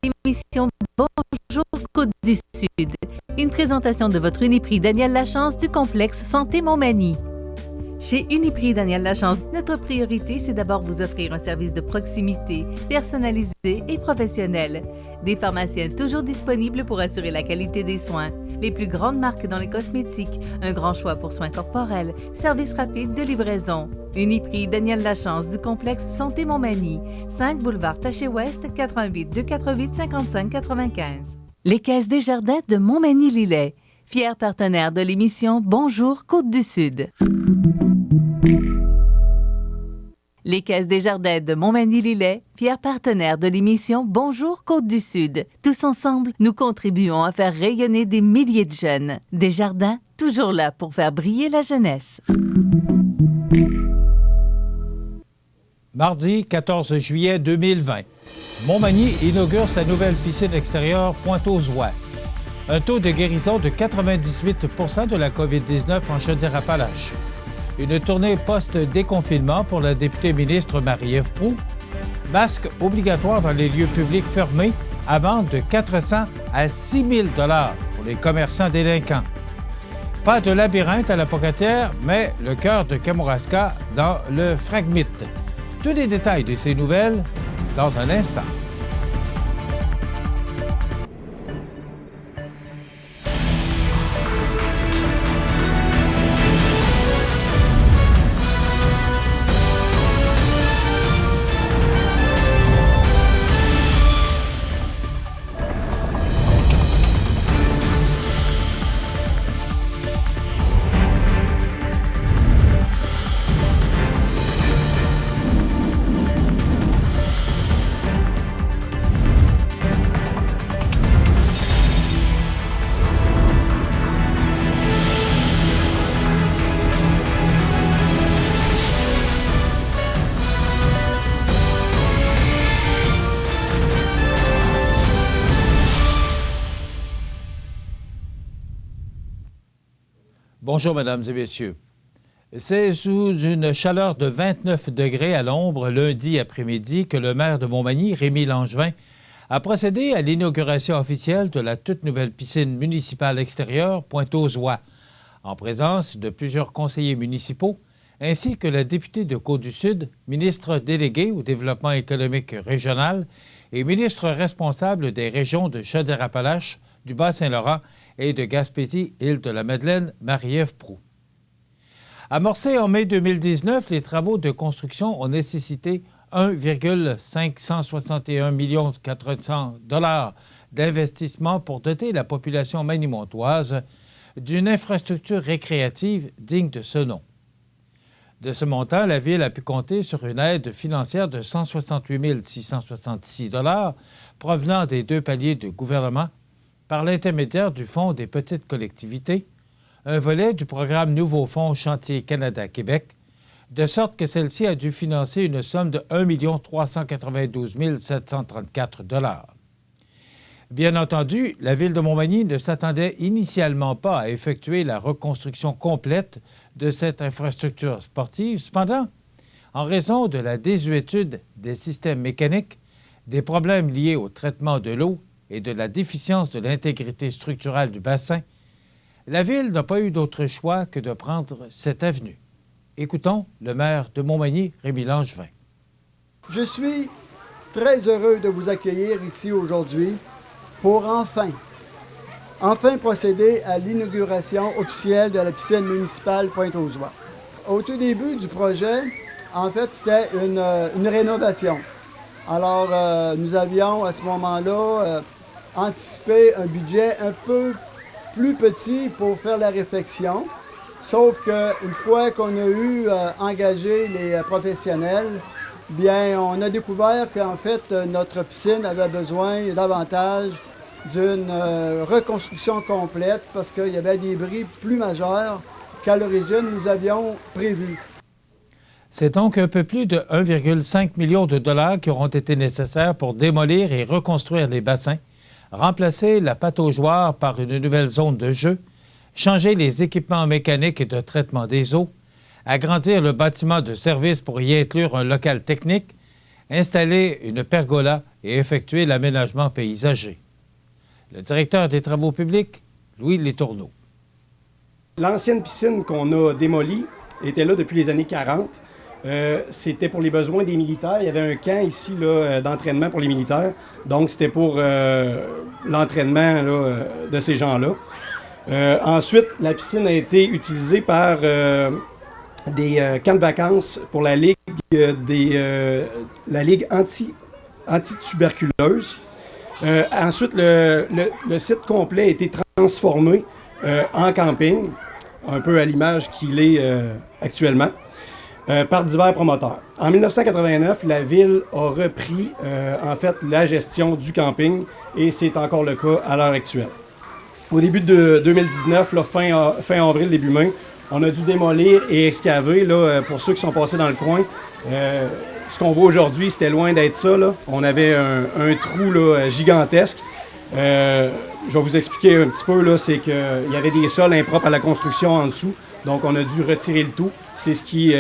l'émission Bonjour Côte-du-Sud. Une présentation de votre Uniprix Daniel Lachance du complexe Santé Montmagny. Chez Uniprix Daniel Lachance, notre priorité, c'est d'abord vous offrir un service de proximité, personnalisé et professionnel. Des pharmaciens toujours disponibles pour assurer la qualité des soins. Les plus grandes marques dans les cosmétiques, un grand choix pour soins corporels, service rapide de livraison. Uniprix Daniel Lachance du complexe Santé Montmagny, 5 boulevard Taché-Ouest, 88 248 55 95. Les Caisses Desjardins de Montmagny-Lillet, fiers partenaires de l'émission Bonjour Côte-du-Sud. Les Caisses Desjardins de Montmagny-Lillet, fiers partenaires de l'émission Bonjour Côte-du-Sud. Tous ensemble, nous contribuons à faire rayonner des milliers de jeunes. Desjardins, toujours là pour faire briller la jeunesse. Mardi 14 juillet 2020, Montmagny inaugure sa nouvelle piscine extérieure Pointe-aux-Oies. Un taux de guérison de 98 % de la COVID-19 en Chaudière-Appalaches. Une tournée post-déconfinement pour la députée ministre Marie-Ève Proulx. Masque obligatoire dans les lieux publics fermés, amende de 400 à 6 000 $ pour les commerçants délinquants. Pas de labyrinthe à la Pocatière, mais le cœur de Kamouraska dans le Fragmite. Tous les détails de ces nouvelles dans un instant. Bonjour, mesdames et messieurs. C'est sous une chaleur de 29 degrés à l'ombre lundi après-midi que le maire de Montmagny, Rémy Langevin, a procédé à l'inauguration officielle de la toute nouvelle piscine municipale extérieure Pointe-aux-Oies, en présence de plusieurs conseillers municipaux, ainsi que la députée de Côte-du-Sud, ministre déléguée au développement économique régional et ministre responsable des régions de Chaudière-Appalaches, du Bas-Saint-Laurent et de Gaspésie-Île-de-la-Madeleine, Marie-Ève Proulx. Amorcés en mai 2019, les travaux de construction ont nécessité 1,561 400 $ d'investissement pour doter la population magny-montoise d'une infrastructure récréative digne de ce nom. De ce montant, la Ville a pu compter sur une aide financière de 168 666 $ provenant des deux paliers de gouvernement par l'intermédiaire du Fonds des petites collectivités, un volet du programme Nouveau Fonds Chantier Canada-Québec, de sorte que celle-ci a dû financer une somme de 1 392 734 $. Bien entendu, la Ville de Montmagny ne s'attendait initialement pas à effectuer la reconstruction complète de cette infrastructure sportive. Cependant, en raison de la désuétude des systèmes mécaniques, des problèmes liés au traitement de l'eau et de la déficience de l'intégrité structurelle du bassin, la Ville n'a pas eu d'autre choix que de prendre cette avenue. Écoutons le maire de Montmagny, Rémy Langevin. Je suis très heureux de vous accueillir ici aujourd'hui pour enfin procéder à l'inauguration officielle de la piscine municipale Pointe-aux-Oies. Au tout début du projet, en fait, c'était une rénovation. Alors, nous avions à ce moment-là anticipé un budget un peu plus petit pour faire la réfection, sauf qu'une fois qu'on a eu engagé les professionnels, bien, on a découvert qu'en fait, notre piscine avait besoin davantage d'une reconstruction complète parce qu'il y avait des bris plus majeurs qu'à l'origine nous avions prévus. C'est donc un peu plus de 1,5 million de $ qui auront été nécessaires pour démolir et reconstruire les bassins, remplacer la pataugeoire par une nouvelle zone de jeu, changer les équipements mécaniques et de traitement des eaux, agrandir le bâtiment de service pour y inclure un local technique, installer une pergola et effectuer l'aménagement paysager. Le directeur des travaux publics, Louis Letourneau. L'ancienne piscine qu'on a démolie était là depuis les années 40. C'était pour les besoins des militaires. Il y avait un camp ici d'entraînement pour les militaires. Donc, c'était pour l'entraînement de ces gens-là. Ensuite, la piscine a été utilisée par des camps de vacances pour la Ligue, la Ligue anti-tuberculeuse. Ensuite, le site complet a été transformé en camping, un peu à l'image qu'il est actuellement, par divers promoteurs. En 1989, la Ville a repris en fait la gestion du camping et c'est encore le cas à l'heure actuelle. Au début de 2019, là, fin avril, début mai, on a dû démolir et excaver, là, pour ceux qui sont passés dans le coin. Ce qu'on voit aujourd'hui, c'était loin d'être ça, là. On avait un trou là, gigantesque. Je vais vous expliquer un petit peu, là, c'est qu'il y avait des sols impropres à la construction en dessous, donc on a dû retirer le tout. C'est ce qui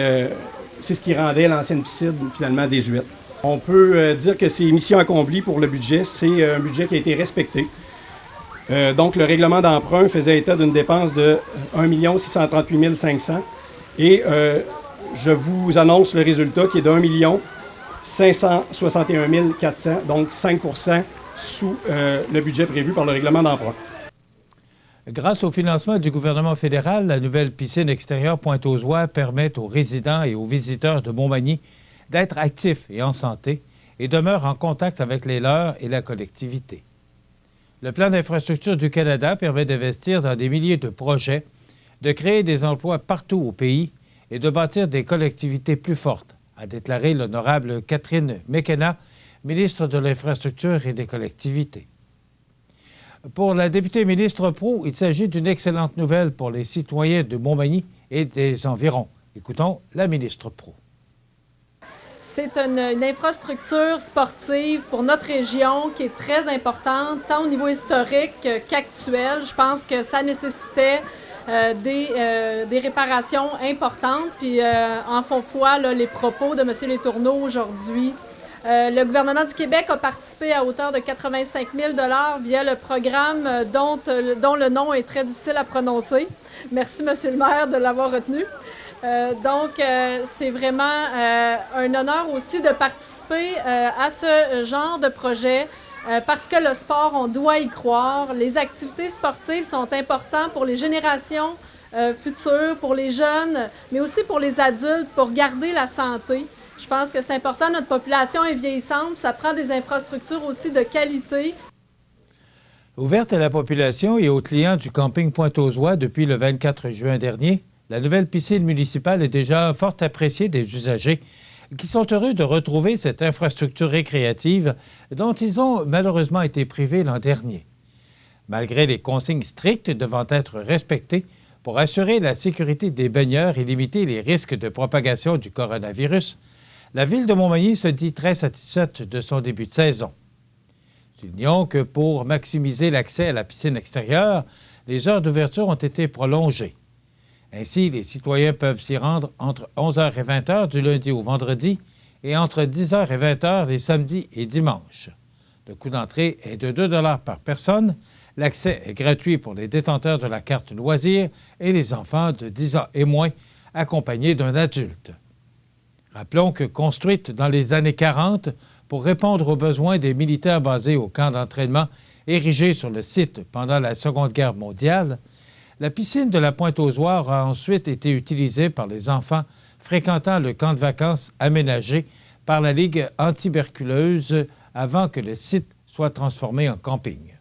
rendait l'ancienne piscine finalement désuète. On peut dire que c'est mission accomplie pour le budget. C'est un budget qui a été respecté. Donc le règlement d'emprunt faisait état d'une dépense de 1 638 500 et je vous annonce le résultat qui est de 1 561 400, donc 5 % sous le budget prévu par le règlement d'emprunt. Grâce au financement du gouvernement fédéral, la nouvelle piscine extérieure Pointe-aux-Oies permet aux résidents et aux visiteurs de Montmagny d'être actifs et en santé et demeurent en contact avec les leurs et la collectivité. Le plan d'infrastructure du Canada permet d'investir dans des milliers de projets, de créer des emplois partout au pays et de bâtir des collectivités plus fortes, a déclaré l'honorable Catherine McKenna, ministre de l'Infrastructure et des collectivités. Pour la députée ministre Proulx, il s'agit d'une excellente nouvelle pour les citoyens de Montmagny et des environs. Écoutons la ministre Proulx. C'est une infrastructure sportive pour notre région qui est très importante, tant au niveau historique qu'actuel. Je pense que ça nécessitait des réparations importantes. Puis en font foi là, les propos de M. Letourneau aujourd'hui. Le gouvernement du Québec a participé à hauteur de 85 000 $ via le programme dont le nom est très difficile à prononcer. Merci, M. le maire, de l'avoir retenu. C'est vraiment un honneur aussi de participer à ce genre de projet parce que le sport, on doit y croire. Les activités sportives sont importantes pour les générations futures, pour les jeunes, mais aussi pour les adultes, pour garder la santé. Je pense que c'est important. Notre population est vieillissante. Ça prend des infrastructures aussi de qualité. Ouverte à la population et aux clients du camping Pointe-aux-Oies depuis le 24 juin dernier, la nouvelle piscine municipale est déjà fort appréciée des usagers qui sont heureux de retrouver cette infrastructure récréative dont ils ont malheureusement été privés l'an dernier. Malgré les consignes strictes devant être respectées pour assurer la sécurité des baigneurs et limiter les risques de propagation du coronavirus, la Ville de Montmagny se dit très satisfaite de son début de saison. Soulignons que pour maximiser l'accès à la piscine extérieure, les heures d'ouverture ont été prolongées. Ainsi, les citoyens peuvent s'y rendre entre 11h et 20h du lundi au vendredi et entre 10h et 20h les samedis et dimanches. Le coût d'entrée est de 2 $ par personne. L'accès est gratuit pour les détenteurs de la carte loisirs et les enfants de 10 ans et moins accompagnés d'un adulte. Rappelons que construite dans les années 40 pour répondre aux besoins des militaires basés au camp d'entraînement érigé sur le site pendant la Seconde Guerre mondiale, la piscine de la Pointe-aux-Oies a ensuite été utilisée par les enfants fréquentant le camp de vacances aménagé par la Ligue anti-tuberculeuse avant que le site soit transformé en camping.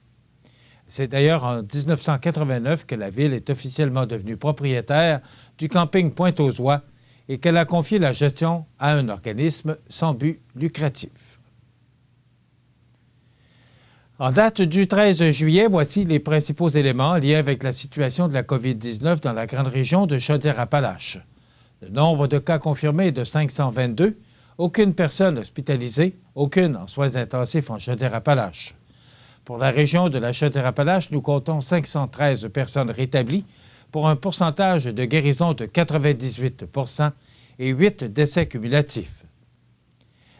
C'est d'ailleurs en 1989 que la Ville est officiellement devenue propriétaire du camping Pointe-aux-Oies et qu'elle a confié la gestion à un organisme sans but lucratif. En date du 13 juillet, voici les principaux éléments liés avec la situation de la COVID-19 dans la grande région de Chaudière-Appalaches. Le nombre de cas confirmés est de 522, aucune personne hospitalisée, aucune en soins intensifs en Chaudière-Appalaches. Pour la région de la Chaudière-Appalaches, nous comptons 513 personnes rétablies pour un pourcentage de guérison de 98 % et 8 décès cumulatifs.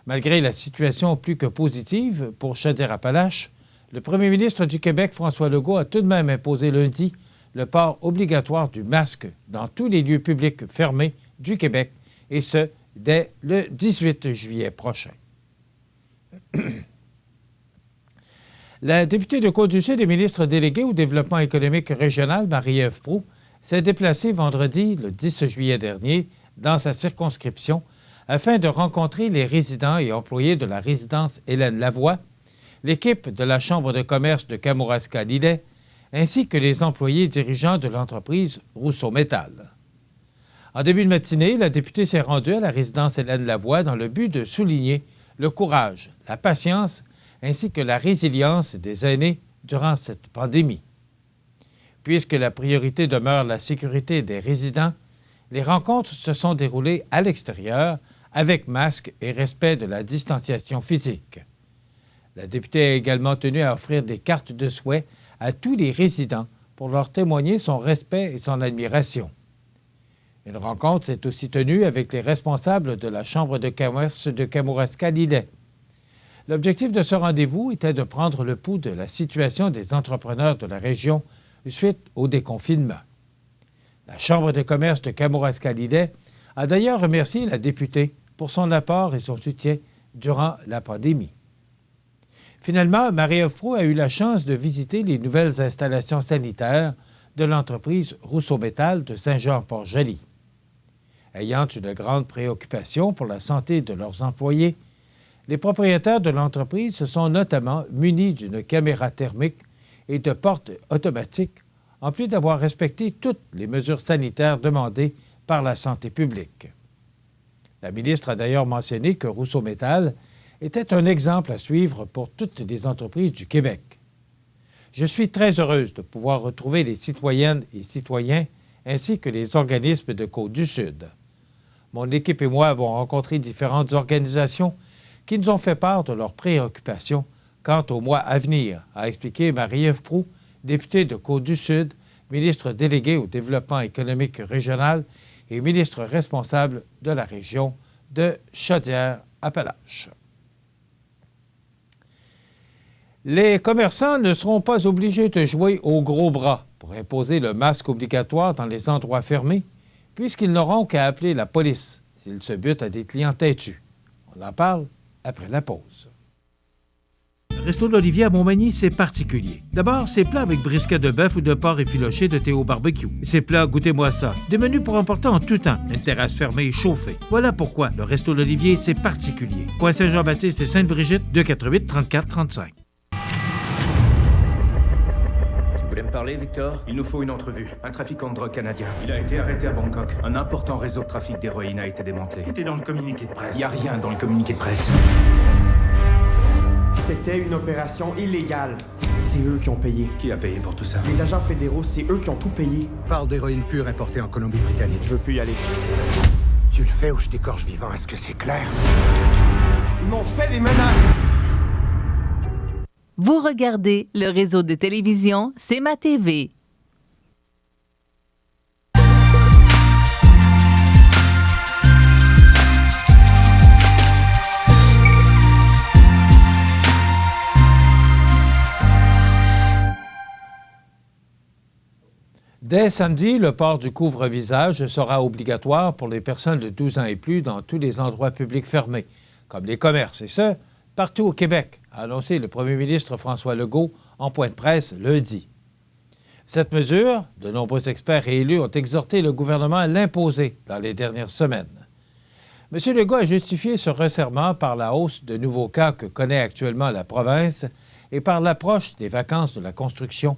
Malgré la situation plus que positive pour Chaudière-Appalaches, le premier ministre du Québec, François Legault, a tout de même imposé lundi le port obligatoire du masque dans tous les lieux publics fermés du Québec, et ce, dès le 18 juillet prochain. La députée de Côte-du-Sud et ministre déléguée au développement économique régional, Marie-Ève Proulx, s'est déplacée vendredi, le 10 juillet dernier, dans sa circonscription, afin de rencontrer les résidents et employés de la résidence Hélène Lavoie, l'équipe de la Chambre de commerce de Kamouraska-Lillet, ainsi que les employés dirigeants de l'entreprise Rousseau Métal. En début de matinée, la députée s'est rendue à la résidence Hélène Lavoie dans le but de souligner le courage, la patience ainsi que la résilience des aînés durant cette pandémie. Puisque la priorité demeure la sécurité des résidents, les rencontres se sont déroulées à l'extérieur avec masque et respect de la distanciation physique. La députée a également tenu à offrir des cartes de souhait à tous les résidents pour leur témoigner son respect et son admiration. Une rencontre s'est aussi tenue avec les responsables de la Chambre de commerce de Kamouraska-Lillet. L'objectif de ce rendez-vous était de prendre le pouls de la situation des entrepreneurs de la région suite au déconfinement. La Chambre de commerce de Kamouraska-Lillet a d'ailleurs remercié la députée pour son apport et son soutien durant la pandémie. Finalement, Marie-Ève Proulx a eu la chance de visiter les nouvelles installations sanitaires de l'entreprise Rousseau Métal de Saint-Jean-Port-Joli. Ayant une grande préoccupation pour la santé de leurs employés, les propriétaires de l'entreprise se sont notamment munis d'une caméra thermique et de portes automatiques, en plus d'avoir respecté toutes les mesures sanitaires demandées par la santé publique. La ministre a d'ailleurs mentionné que Rousseau Métal était un exemple à suivre pour toutes les entreprises du Québec. Je suis très heureuse de pouvoir retrouver les citoyennes et citoyens ainsi que les organismes de Côte-du-Sud. Mon équipe et moi avons rencontré différentes organisations qui nous ont fait part de leurs préoccupations quant au mois à venir, a expliqué Marie-Ève Proulx, députée de Côte-du-Sud, ministre déléguée au développement économique régional et ministre responsable de la région de Chaudière-Appalaches. Les commerçants ne seront pas obligés de jouer au gros bras pour imposer le masque obligatoire dans les endroits fermés, puisqu'ils n'auront qu'à appeler la police s'ils se butent à des clients têtus. On en parle après la pause. Le resto de l'Olivier à Montmagny, c'est particulier. D'abord, ses plats avec brisket de bœuf ou de porc effiloché de Théo Barbecue. Ces plats, goûtez-moi ça. Des menus pour emporter en tout temps. Une terrasse fermée et chauffée. Voilà pourquoi le resto de l'Olivier, c'est particulier. Coin Saint-Jean-Baptiste et Sainte-Brigitte, 248 34 35. Tu voulais me parler, Victor? Il nous faut une entrevue. Un trafiquant de drogue canadien. Il a été arrêté à Bangkok. Un important réseau de trafic d'héroïne a été démantelé. C'était dans le communiqué de presse. Il n'y a rien dans le communiqué de presse. C'était une opération illégale. C'est eux qui ont payé. Qui a payé pour tout ça? Les agents fédéraux, c'est eux qui ont tout payé. Parle d'héroïne pure importée en Colombie-Britannique. Je veux plus y aller. Tu le fais ou je t'écorche vivant, est-ce que c'est clair? Ils m'ont fait des menaces. Vous regardez le réseau de télévision C'est ma TV. Dès samedi, le port du couvre-visage sera obligatoire pour les personnes de 12 ans et plus dans tous les endroits publics fermés, comme les commerces, et ce, partout au Québec, a annoncé le premier ministre François Legault en point de presse lundi. Cette mesure, de nombreux experts et élus ont exhorté le gouvernement à l'imposer dans les dernières semaines. M. Legault a justifié ce resserrement par la hausse de nouveaux cas que connaît actuellement la province et par l'approche des vacances de la construction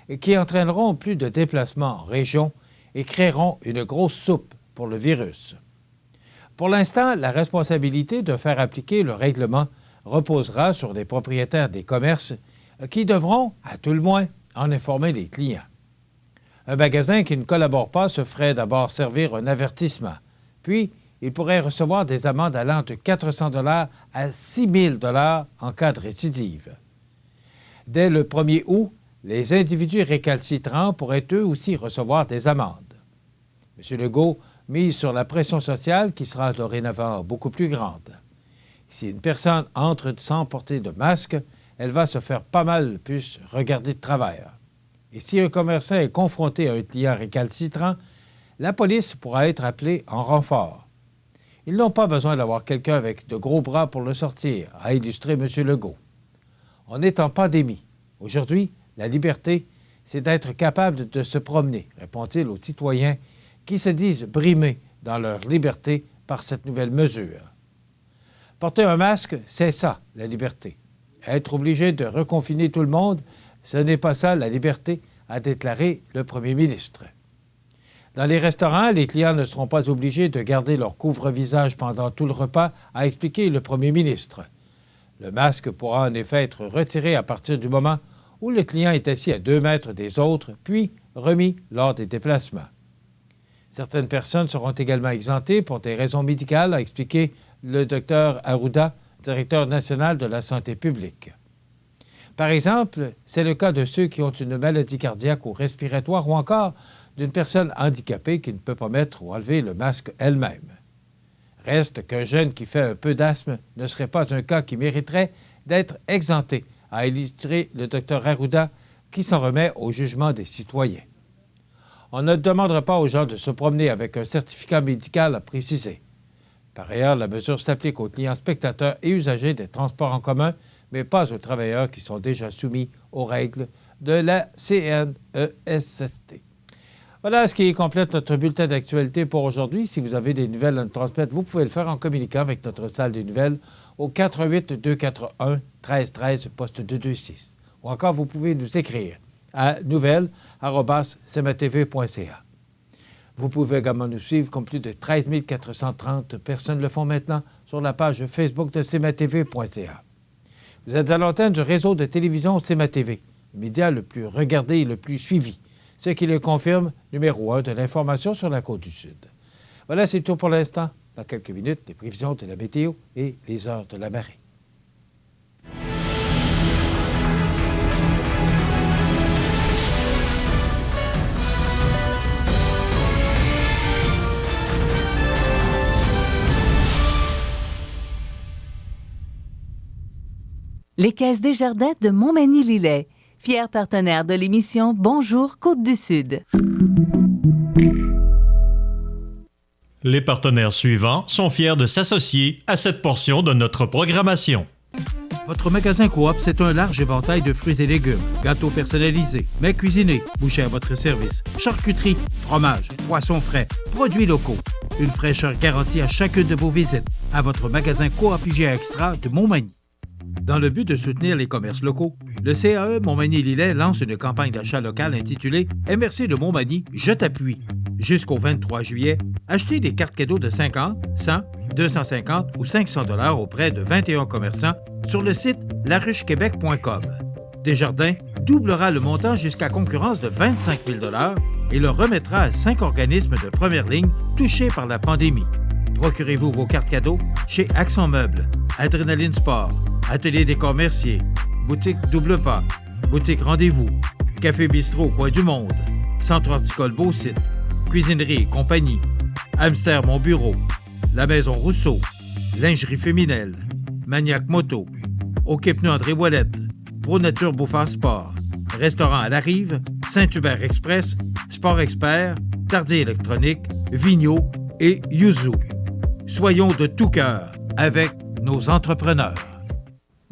et qui entraîneront plus de déplacements en région et créeront une grosse soupe pour le virus. Pour l'instant, la responsabilité de faire appliquer le règlement reposera sur les propriétaires des commerces qui devront, à tout le moins, en informer les clients. Un magasin qui ne collabore pas se ferait d'abord servir un avertissement, puis il pourrait recevoir des amendes allant de 400 $ à 6 000 $ en cas de récidive. Dès le 1er août, les individus récalcitrants pourraient eux aussi recevoir des amendes. M. Legault mise sur la pression sociale qui sera dorénavant beaucoup plus grande. Si une personne entre sans porter de masque, elle va se faire pas mal plus regarder de travers. Et si un commerçant est confronté à un client récalcitrant, la police pourra être appelée en renfort. Ils n'ont pas besoin d'avoir quelqu'un avec de gros bras pour le sortir, a illustré M. Legault. On est en pandémie. Aujourd'hui, la liberté, c'est d'être capable de se promener, répond-il aux citoyens qui se disent brimés dans leur liberté par cette nouvelle mesure. Porter un masque, c'est ça, la liberté. Être obligé de reconfiner tout le monde, ce n'est pas ça, la liberté, a déclaré le premier ministre. Dans les restaurants, les clients ne seront pas obligés de garder leur couvre-visage pendant tout le repas, a expliqué le premier ministre. Le masque pourra en effet être retiré à partir du moment où le client est assis à 2 mètres des autres, puis remis lors des déplacements. Certaines personnes seront également exemptées pour des raisons médicales, a expliqué le Dr Arruda, directeur national de la santé publique. Par exemple, c'est le cas de ceux qui ont une maladie cardiaque ou respiratoire ou encore d'une personne handicapée qui ne peut pas mettre ou enlever le masque elle-même. Reste qu'un jeune qui fait un peu d'asthme ne serait pas un cas qui mériterait d'être exempté, a illustré le Dr Arruda, qui s'en remet au jugement des citoyens. On ne demandera pas aux gens de se promener avec un certificat médical, a précisé. Par ailleurs, la mesure s'applique aux clients spectateurs et usagers des transports en commun, mais pas aux travailleurs qui sont déjà soumis aux règles de la CNESST. Voilà ce qui complète notre bulletin d'actualité pour aujourd'hui. Si vous avez des nouvelles à nous transmettre, vous pouvez le faire en communiquant avec notre salle des nouvelles au 418-241-1313, poste 226. Ou encore, vous pouvez nous écrire à nouvelles@cmatv.ca. Vous pouvez également nous suivre, comme plus de 13 430 personnes le font maintenant, sur la page Facebook de cmatv.ca. Vous êtes à l'antenne du réseau de télévision CMA-TV, le média le plus regardé et le plus suivi, ce qui le confirme, numéro 1 de l'information sur la Côte-du-Sud. Voilà, c'est tout pour l'instant. Dans quelques minutes, les prévisions de la météo et les heures de la marée. Les Caisses Desjardins de Montmagny-Lillet, fier partenaire de l'émission Bonjour Côte-du-Sud. Les partenaires suivants sont fiers de s'associer à cette portion de notre programmation. Votre magasin Coop, c'est un large éventail de fruits et légumes, gâteaux personnalisés, mets cuisinés, bouchers à votre service, charcuterie, fromage, poissons frais, produits locaux. Une fraîcheur garantie à chacune de vos visites à votre magasin Coop IGA Extra de Montmagny. Dans le but de soutenir les commerces locaux, le CAE Montmagny-Lillet lance une campagne d'achat local intitulée « MRC de Montmagny, je t'appuie ». Jusqu'au 23 juillet, achetez des cartes cadeaux de 50, 100, 250 ou 500 $ auprès de 21 commerçants sur le site laruchequebec.com. Desjardins doublera le montant jusqu'à concurrence de 25 000 $ et le remettra à 5 organismes de première ligne touchés par la pandémie. Procurez-vous vos cartes cadeaux chez Accent Meubles, Adrénaline Sport, Atelier Décor Mercier, Boutique Double Pas, Boutique Rendez-vous, Café Bistrot Coin du Monde, Centre Horticole Beausite, Cuisinerie et compagnie, Hamster Mon Bureau, La Maison Rousseau, Lingerie Féminelle, Maniac Moto, OK Pneus André Ouellette, Pro Nature Beaufort Sport, Restaurant à la Rive, Saint-Hubert Express, Sport Expert, Tardier Électronique, Vigneault et Yuzu. Soyons de tout cœur avec nos entrepreneurs.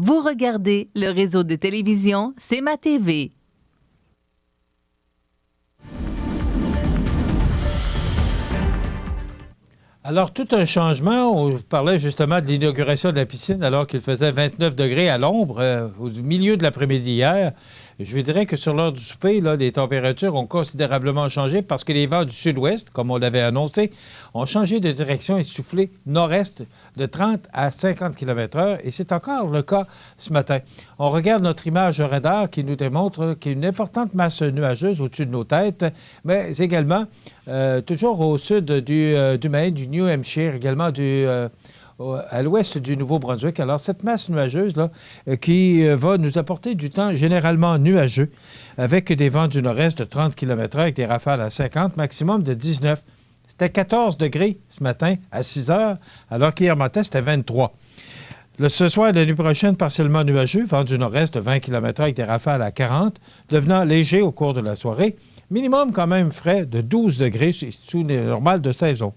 Vous regardez le réseau de télévision CMA-TV. Alors, tout un changement. On parlait justement de l'inauguration de la piscine alors qu'il faisait 29 degrés à l'ombre au milieu de l'après-midi hier. Je vous dirais que sur l'heure du souper, là, les températures ont considérablement changé parce que les vents du sud-ouest, comme on l'avait annoncé, ont changé de direction et soufflé nord-est de 30 à 50 km/h. Et c'est encore le cas ce matin. On regarde notre image radar qui nous démontre qu'il y a une importante masse nuageuse au-dessus de nos têtes, mais également toujours au sud du Maine, du New Hampshire, également à l'ouest du Nouveau-Brunswick. Alors, cette masse nuageuse-là qui va nous apporter du temps généralement nuageux avec des vents du nord-est de 30 km/h avec des rafales à 50, maximum de 19. C'était 14 degrés ce matin à 6 heures, alors qu'hier matin, c'était 23. Ce soir et la nuit prochaine, partiellement nuageux, vent du nord-est de 20 km/h avec des rafales à 40, devenant léger au cours de la soirée. Minimum quand même frais de 12 degrés sous les normales de saison.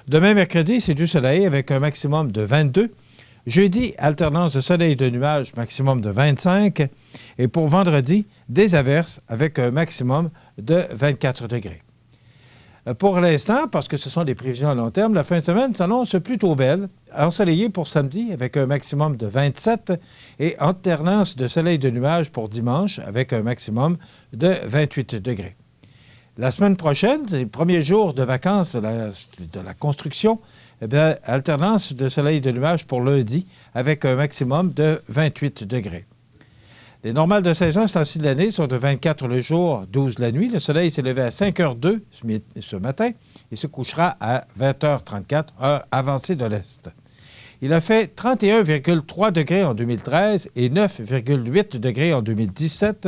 Demain, mercredi, c'est du soleil avec un maximum de 22. Jeudi, alternance de soleil et de nuages, maximum de 25. Et pour vendredi, des averses avec un maximum de 24 degrés. Pour l'instant, parce que ce sont des prévisions à long terme, la fin de semaine s'annonce plutôt belle. Ensoleillé pour samedi avec un maximum de 27 et alternance de soleil et de nuages pour dimanche avec un maximum de 28 degrés. La semaine prochaine, les premiers jours de vacances de la construction, eh bien, alternance de soleil et de nuages pour lundi avec un maximum de 28 degrés. Les normales de saison, ce temps-ci de l'année, sont de 24 le jour, 12 la nuit. Le soleil s'est levé à 5h02 ce matin et se couchera à 20h34, heure avancée de l'Est. Il a fait 31,3 degrés en 2013 et 9,8 degrés en 2017.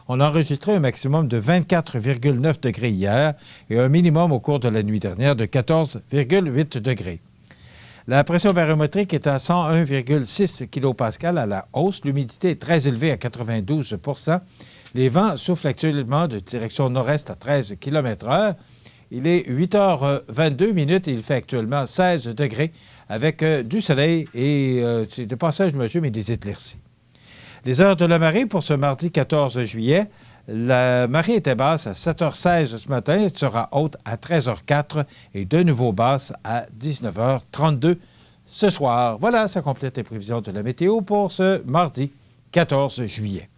On a enregistré un maximum de 24,9 degrés hier et un minimum au cours de la nuit dernière de 14,8 degrés. La pression barométrique est à 101,6 kPa à la hausse. L'humidité est très élevée à 92 %. Les vents soufflent actuellement de direction nord-est à 13 km/h. Il est 8h22 et il fait actuellement 16 degrés avec du soleil et de passage nuageux, mais des éclaircies. Les heures de la marée pour ce mardi 14 juillet. La marée était basse à 7h16 ce matin, elle sera haute à 13h04 et de nouveau basse à 19h32 ce soir. Voilà, ça complète les prévisions de la météo pour ce mardi 14 juillet.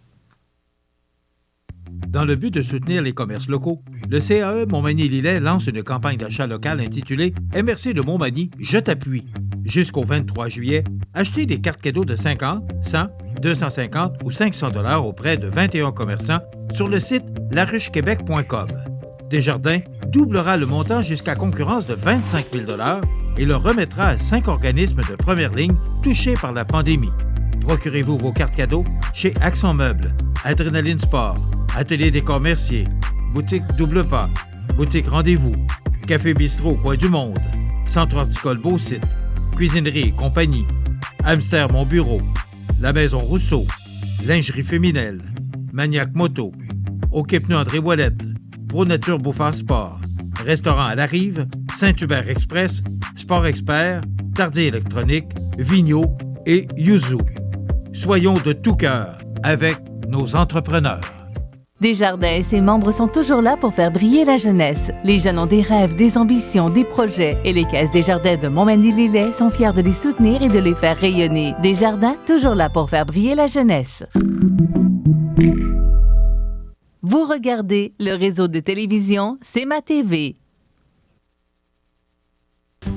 Dans le but de soutenir les commerces locaux, le CAE Montmagny-Lillet lance une campagne d'achat local intitulée « MRC de Montmagny, je t'appuie ». Jusqu'au 23 juillet, achetez des cartes cadeaux de 50, 100, 250 ou 500 $ auprès de 21 commerçants sur le site laruchequebec.com. Desjardins doublera le montant jusqu'à concurrence de 25 000 $ et le remettra à 5 organismes de première ligne touchés par la pandémie. Procurez-vous vos cartes cadeaux chez Accent Meubles, Adrénaline Sport, Atelier Décor Mercier, Boutique Double Pas, Boutique Rendez-vous, Café Bistrot Coin du Monde, Centre Horticole Beau-Site, Cuisinerie et compagnie, Hamster Mon Bureau, La Maison Rousseau, Lingerie Féminelle, Maniac Moto, OK Pneus André Ouellette, Pro Nature Beaufort Sport, Restaurant à la Rive, Saint-Hubert Express, Sport Expert, Tardier Électronique, Vigno et Yuzu. Soyons de tout cœur avec nos entrepreneurs. Desjardins et ses membres sont toujours là pour faire briller la jeunesse. Les jeunes ont des rêves, des ambitions, des projets et les caisses Desjardins de Montmagny-Lillet sont fiers de les soutenir et de les faire rayonner. Desjardins, toujours là pour faire briller la jeunesse. Vous regardez le réseau de télévision C'est ma TV.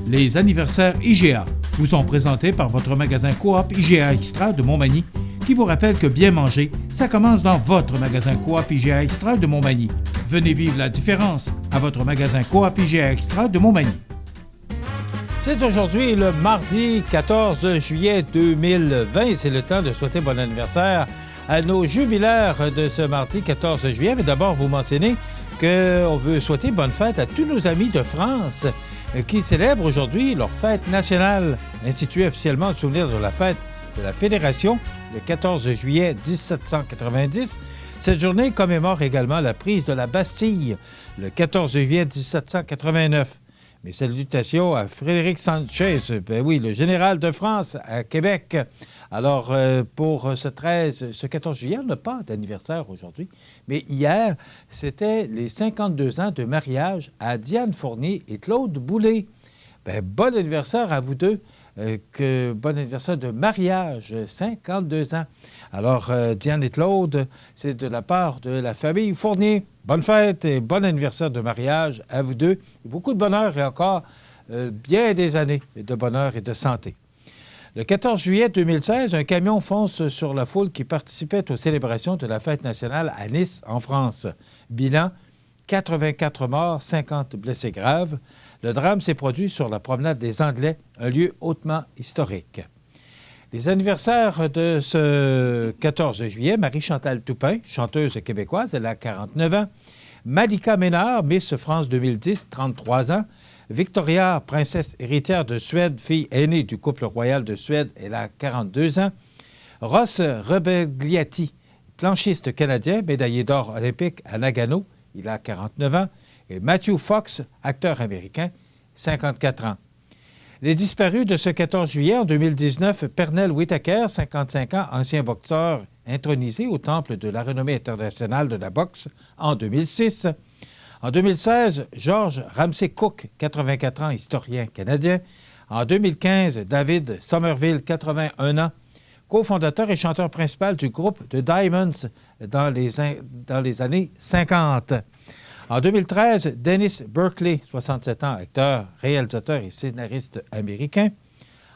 Les anniversaires IGA vous sont présentés par votre magasin Coop IGA Extra de Montmagny qui vous rappelle que bien manger, ça commence dans votre magasin Coop IGA Extra de Montmagny. Venez vivre la différence à votre magasin Coop IGA Extra de Montmagny. C'est aujourd'hui le mardi 14 juillet 2020. C'est le temps de souhaiter bon anniversaire à nos jubilaires de ce mardi 14 juillet. Mais d'abord, vous mentionnez qu'on veut souhaiter bonne fête à tous nos amis de France qui célèbrent aujourd'hui leur fête nationale, instituée officiellement en souvenir de la fête de la Fédération le 14 juillet 1790. Cette journée commémore également la prise de la Bastille le 14 juillet 1789. Mes salutations à Frédéric Sanchez, le général de France à Québec. Alors, pour ce 14 juillet, on n'a pas d'anniversaire aujourd'hui, mais hier, c'était les 52 ans de mariage à Diane Fournier et Claude Boulay. Bon anniversaire à vous deux. Bon anniversaire de mariage, 52 ans. Alors, Diane et Claude, c'est de la part de la famille Fournier. Bonne fête et bon anniversaire de mariage à vous deux. Beaucoup de bonheur et encore bien des années de bonheur et de santé. Le 14 juillet 2016, un camion fonce sur la foule qui participait aux célébrations de la fête nationale à Nice, en France. Bilan, 84 morts, 50 blessés graves. Le drame s'est produit sur la promenade des Anglais, un lieu hautement historique. Les anniversaires de ce 14 juillet, Marie-Chantal Toupin, chanteuse québécoise, elle a 49 ans. Malika Ménard, Miss France 2010, 33 ans. Victoria, princesse héritière de Suède, fille aînée du couple royal de Suède, elle a 42 ans. Ross Rebegliati, planchiste canadien, médaillé d'or olympique à Nagano, il a 49 ans. Et Matthew Fox, acteur américain, 54 ans. Les disparus de ce 14 juillet en 2019, Pernell Whitaker, 55 ans, ancien boxeur intronisé au temple de la renommée internationale de la boxe en 2006. En 2016, George Ramsey Cook, 84 ans, historien canadien. En 2015, David Somerville, 81 ans, cofondateur et chanteur principal du groupe The Diamonds dans les années 50. En 2013, Dennis Berkeley, 67 ans, acteur, réalisateur et scénariste américain.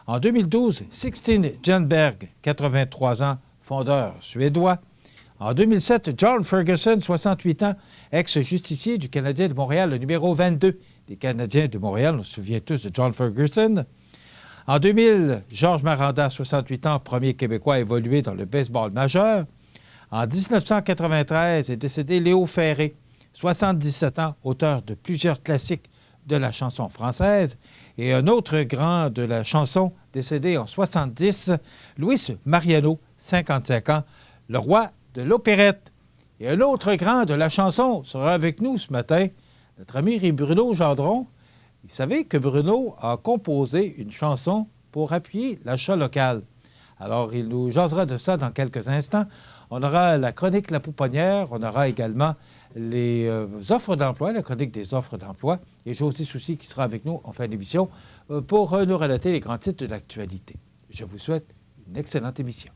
En 2012, Sixtine Jernberg, 83 ans, fondeur suédois. En 2007, John Ferguson, 68 ans, ex-justicier du Canadien de Montréal, le numéro 22 des Canadiens de Montréal. On se souvient tous de John Ferguson. En 2000, Georges Maranda, 68 ans, premier Québécois à évoluer dans le baseball majeur. En 1993 est décédé Léo Ferré, 77 ans, auteur de plusieurs classiques de la chanson française. Et un autre grand de la chanson, décédé en 70, Luis Mariano, 55 ans, le roi de l'opérette. Et un autre grand de la chanson sera avec nous ce matin, notre ami Bruno Gendron. Vous savez que Bruno a composé une chanson pour appuyer l'achat local. Alors, il nous jasera de ça dans quelques instants. On aura la chronique La Pouponnière, on aura également les offres d'emploi, la chronique des offres d'emploi, et José Soucy qui sera avec nous en fin d'émission pour nous relater les grands titres de l'actualité. Je vous souhaite une excellente émission.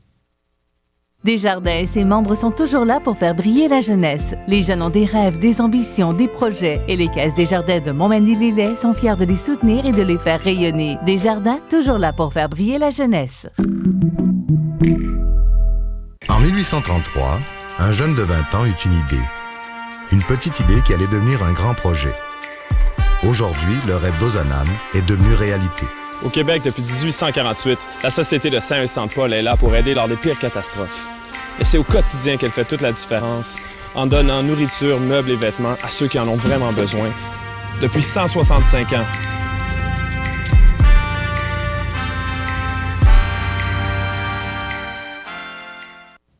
Desjardins et ses membres sont toujours là pour faire briller la jeunesse. Les jeunes ont des rêves, des ambitions, des projets et les caisses Desjardins de Montmagny-Lillet sont fiers de les soutenir et de les faire rayonner. Desjardins, toujours là pour faire briller la jeunesse. En 1833, un jeune de 20 ans eut une idée. Une petite idée qui allait devenir un grand projet. Aujourd'hui, le rêve d'Ozanam est devenu réalité. Au Québec, depuis 1848, la Société de Saint-Vincent-de-Paul est là pour aider lors des pires catastrophes. Et c'est au quotidien qu'elle fait toute la différence, en donnant nourriture, meubles et vêtements à ceux qui en ont vraiment besoin. Depuis 165 ans.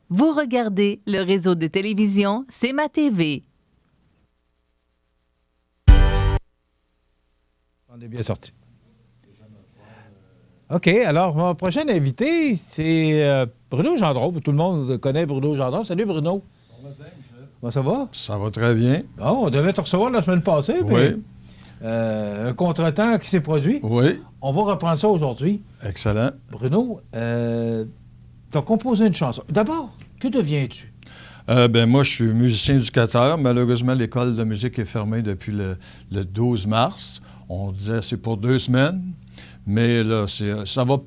Vous regardez le réseau de télévision C'est ma TV. On est bien sorti. OK, alors mon prochain invité, c'est Bruno Gendron. Tout le monde connaît Bruno Gendron. Salut Bruno. Comment ça va? Ça va très bien. Bon, on devait te recevoir la semaine passée. Oui. Un contretemps qui s'est produit. Oui. On va reprendre ça aujourd'hui. Excellent. Bruno, tu as composé une chanson. D'abord, que deviens-tu? Moi, je suis musicien-éducateur. Malheureusement, l'école de musique est fermée depuis le 12 mars. On disait c'est pour 2 semaines. Mais là, ça va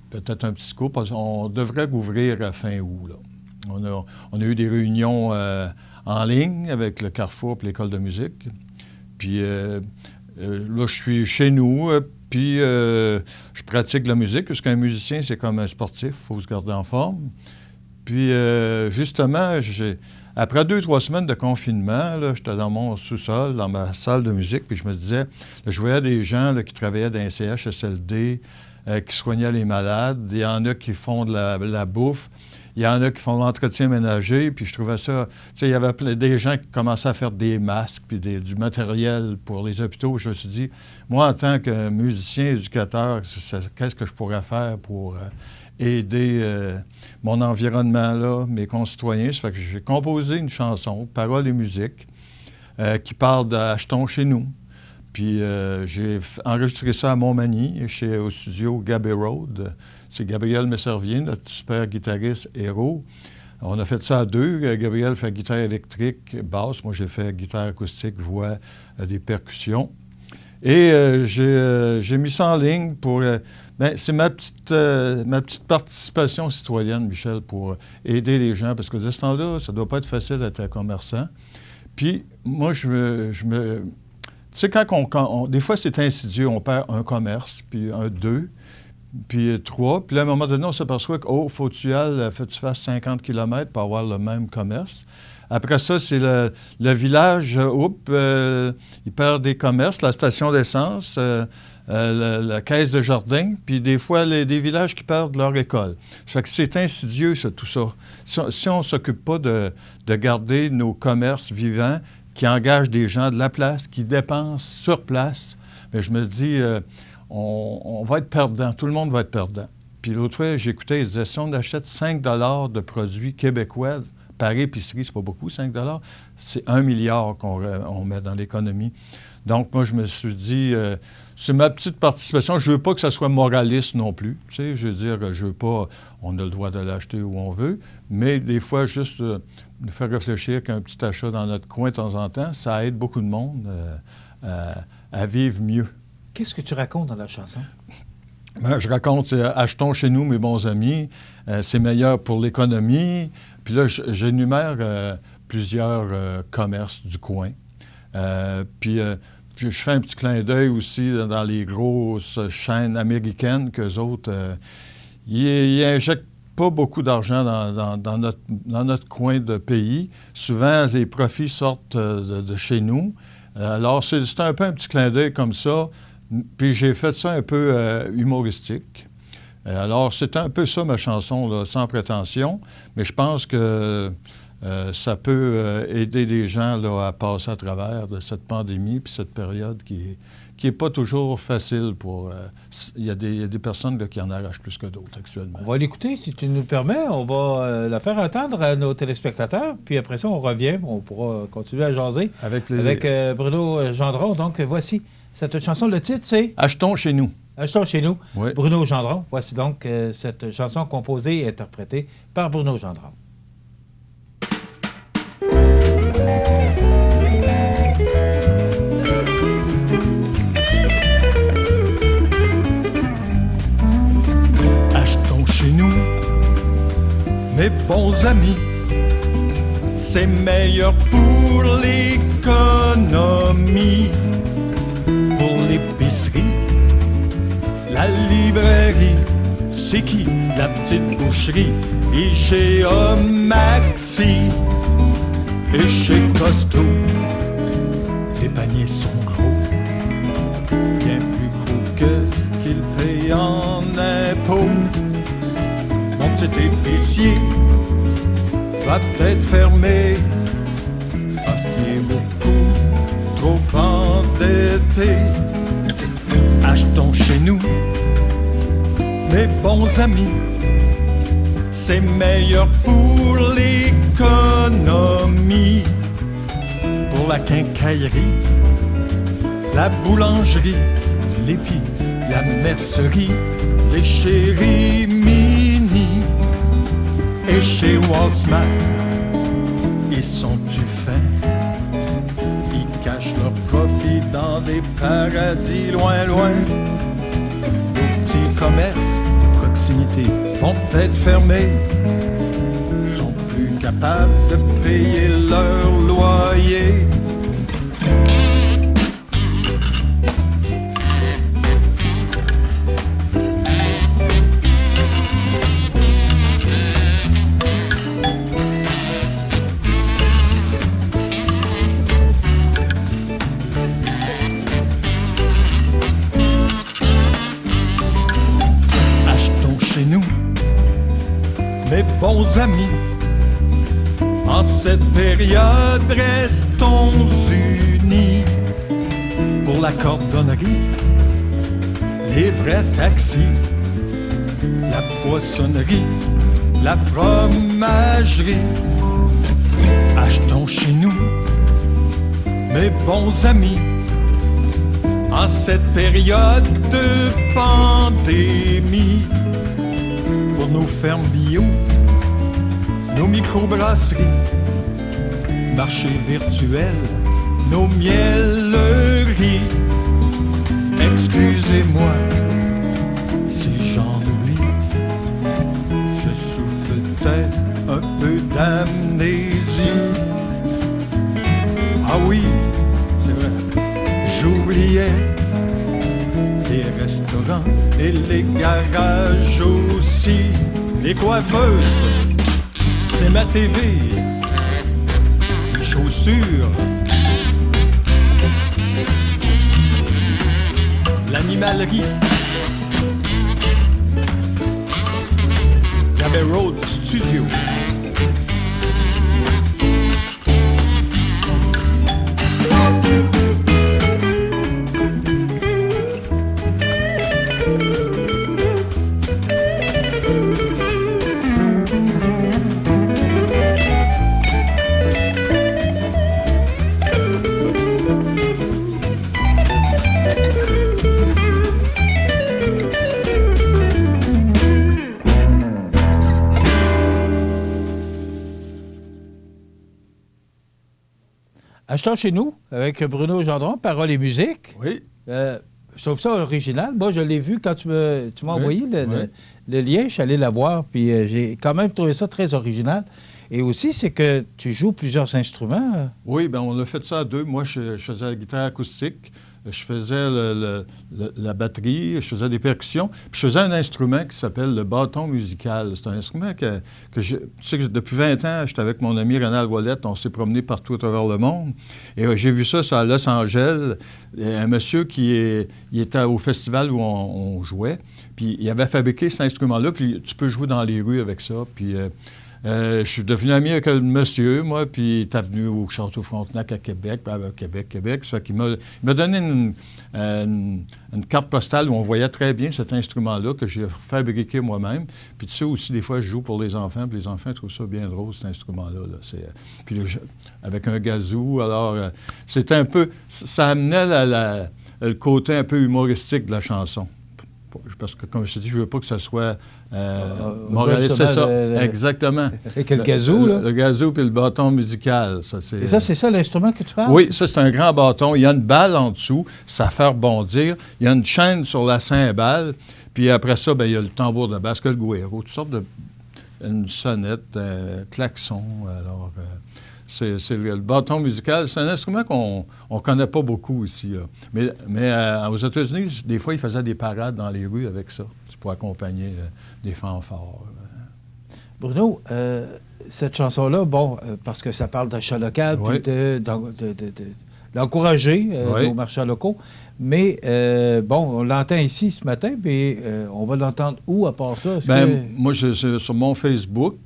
peut-être un petit coup, parce qu'on devrait rouvrir à fin août. Là. On a eu des réunions en ligne avec le Carrefour et l'École de musique. Puis là, je suis chez nous, puis je pratique la musique, parce qu'un musicien, c'est comme un sportif, il faut se garder en forme. Puis justement, après 2-3 semaines de confinement, là, j'étais dans mon sous-sol, dans ma salle de musique, puis je me disais, là, je voyais des gens là, qui travaillaient dans un CHSLD, qui soignaient les malades. Il y en a qui font de la bouffe. Il y en a qui font de l'entretien ménager. Puis je trouvais ça... Tu sais, il y avait des gens qui commençaient à faire des masques puis du matériel pour les hôpitaux. Je me suis dit, moi, en tant que musicien, éducateur, qu'est-ce que je pourrais faire pour aider mon environnement, là, mes concitoyens? Ça fait que j'ai composé une chanson, paroles et musique, qui parle d'Achetons chez nous. Puis j'ai enregistré ça à Montmagny, au studio Gabby Road. C'est Gabriel Messervier, notre super guitariste héros. On a fait ça à 2. Gabriel fait guitare électrique, basse. Moi, j'ai fait guitare acoustique, voix, des percussions. Et j'ai mis ça en ligne pour... c'est ma petite participation citoyenne, Michel, pour aider les gens. Parce que de ce temps-là, ça ne doit pas être facile d'être un commerçant. Puis moi, je me tu sais, des fois, c'est insidieux. On perd un commerce, puis 2. puis 3. Puis là, à un moment donné, on s'aperçoit que, faut que tu fasses 50 km pour avoir le même commerce. Après ça, c'est le village, il perd des commerces, la station d'essence, la caisse de jardin, puis des fois, des villages qui perdent leur école. Ça fait que c'est insidieux, tout ça. Si on ne s'occupe pas de garder nos commerces vivants, qui engagent des gens de la place, qui dépensent sur place, bien, je me dis, on va être perdant. Tout le monde va être perdant. Puis l'autre fois, j'écoutais, il disait, si on achète 5 $ de produits québécois, par épicerie, c'est pas beaucoup, 5 $, c'est 1 milliard qu'on met dans l'économie. Donc, moi, je me suis dit, c'est ma petite participation. Je veux pas que ça soit moraliste non plus. Tu sais, je veux dire, je veux pas, on a le droit de l'acheter où on veut, mais des fois, juste nous faire réfléchir qu'un petit achat dans notre coin de temps en temps, ça aide beaucoup de monde à vivre mieux. Qu'est-ce que tu racontes dans la chanson? Ben, je raconte, achetons chez nous, mes bons amis, c'est meilleur pour l'économie. Puis là, j'énumère plusieurs commerces du coin. Puis je fais un petit clin d'œil aussi dans les grosses chaînes américaines qu'eux autres, ils injectent pas beaucoup d'argent dans notre coin de pays. Souvent, les profits sortent de chez nous. Alors, c'est un peu un petit clin d'œil comme ça. Puis j'ai fait ça un peu humoristique. Alors, c'est un peu ça ma chanson, là, sans prétention, mais je pense que ça peut aider les gens là, à passer à travers de cette pandémie puis cette période qui est pas toujours facile pour... Il y a des personnes là, qui en arrachent plus que d'autres actuellement. On va l'écouter, si tu nous le permets. On va la faire entendre à nos téléspectateurs, puis après ça, on revient. On pourra continuer à jaser. Avec plaisir. Avec Bruno Gendron. Donc, voici cette chanson. Le titre, c'est... Achetons chez nous. Achetons chez nous. Oui. Bruno Gendron. Voici donc cette chanson composée et interprétée par Bruno Gendron. Achetons chez nous, mes bons amis, c'est meilleur pour l'économie, pour l'épicerie, la librairie, c'est qui? La petite boucherie, IGA Maxi. Et chez Costo, les paniers sont gros, bien plus gros que ce qu'ils payent en impôts. Mon petit épicier va peut-être fermer parce qu'il est beaucoup trop endetté. Achetons chez nous, mes bons amis, c'est meilleur pour l'économie, pour la quincaillerie, la boulangerie, l'épi, la mercerie, les chéris mini. Et chez Walmart, ils sont-tu fins? Ils cachent leur profit dans des paradis loin, loin. Nos petits commerces de proximité vont être fermés, sont plus capables de payer leur loyer. Mes bons amis, en cette période, restons unis pour la cordonnerie, les vrais taxis, la poissonnerie, la fromagerie. Achetons chez nous, mes bons amis, en cette période de pandémie. Pour nos fermes bio, nos microbrasseries, marchés virtuels, nos mielleries. Excusez-moi si j'en oublie, je souffre peut-être un peu d'amnésie. Ah oui, c'est vrai, j'oubliais les restaurants et les garages aussi. Les coiffeuses, c'est ma TV. Les chaussures, l'animalerie. J'avais Road Studio. Achetons chez nous avec Bruno Gendron, paroles et musique. Oui. Je trouve ça original. Moi, je l'ai vu quand tu m'as envoyé le lien. Je suis allé la voir, puis j'ai quand même trouvé ça très original. Et aussi, c'est que tu joues plusieurs instruments. Oui, bien, on a fait ça à deux. Moi, je faisais la guitare acoustique, je faisais la batterie, je faisais des percussions, puis je faisais un instrument qui s'appelle le bâton musical. C'est un instrument que tu sais que depuis 20 ans, j'étais avec mon ami Renald Ouellette, on s'est promené partout à travers le monde. Et j'ai vu ça à Los Angeles. Un monsieur il était au festival où on jouait, puis il avait fabriqué cet instrument-là, puis tu peux jouer dans les rues avec ça, puis... je suis devenu ami avec le monsieur, moi, puis il était venu au Château Frontenac à Québec, Québec. Ça fait qu'il m'a donné une carte postale où on voyait très bien cet instrument-là que j'ai fabriqué moi-même. Puis tu sais aussi, des fois, je joue pour les enfants, puis les enfants trouvent ça bien drôle, cet instrument-là. Puis avec un gazou, alors c'était un peu... Ça amenait le côté un peu humoristique de la chanson. Parce que, comme je te dis, je ne veux pas que ça soit... moraliste, c'est ça, exactement. Avec le gazou, là? Le gazou puis le bâton musical. Et ça, c'est ça l'instrument que tu parles? Oui, ça, c'est un grand bâton. Il y a une balle en dessous, ça fait rebondir. Il y a une chaîne sur la cymbale. Puis après ça, bien, il y a le tambour de basse, le guéro, toutes sortes de... Une sonnette, un klaxon. Alors, c'est le bâton musical. C'est un instrument qu'on ne connaît pas beaucoup ici. Là. Mais aux États-Unis, des fois, ils faisaient des parades dans les rues avec ça pour accompagner des fanfares. Bruno, cette chanson-là, parce que ça parle d'achat local, oui. puis d'encourager nos marchands locaux, mais on l'entend ici ce matin, mais on va l'entendre où à part ça? Moi, sur mon Facebook,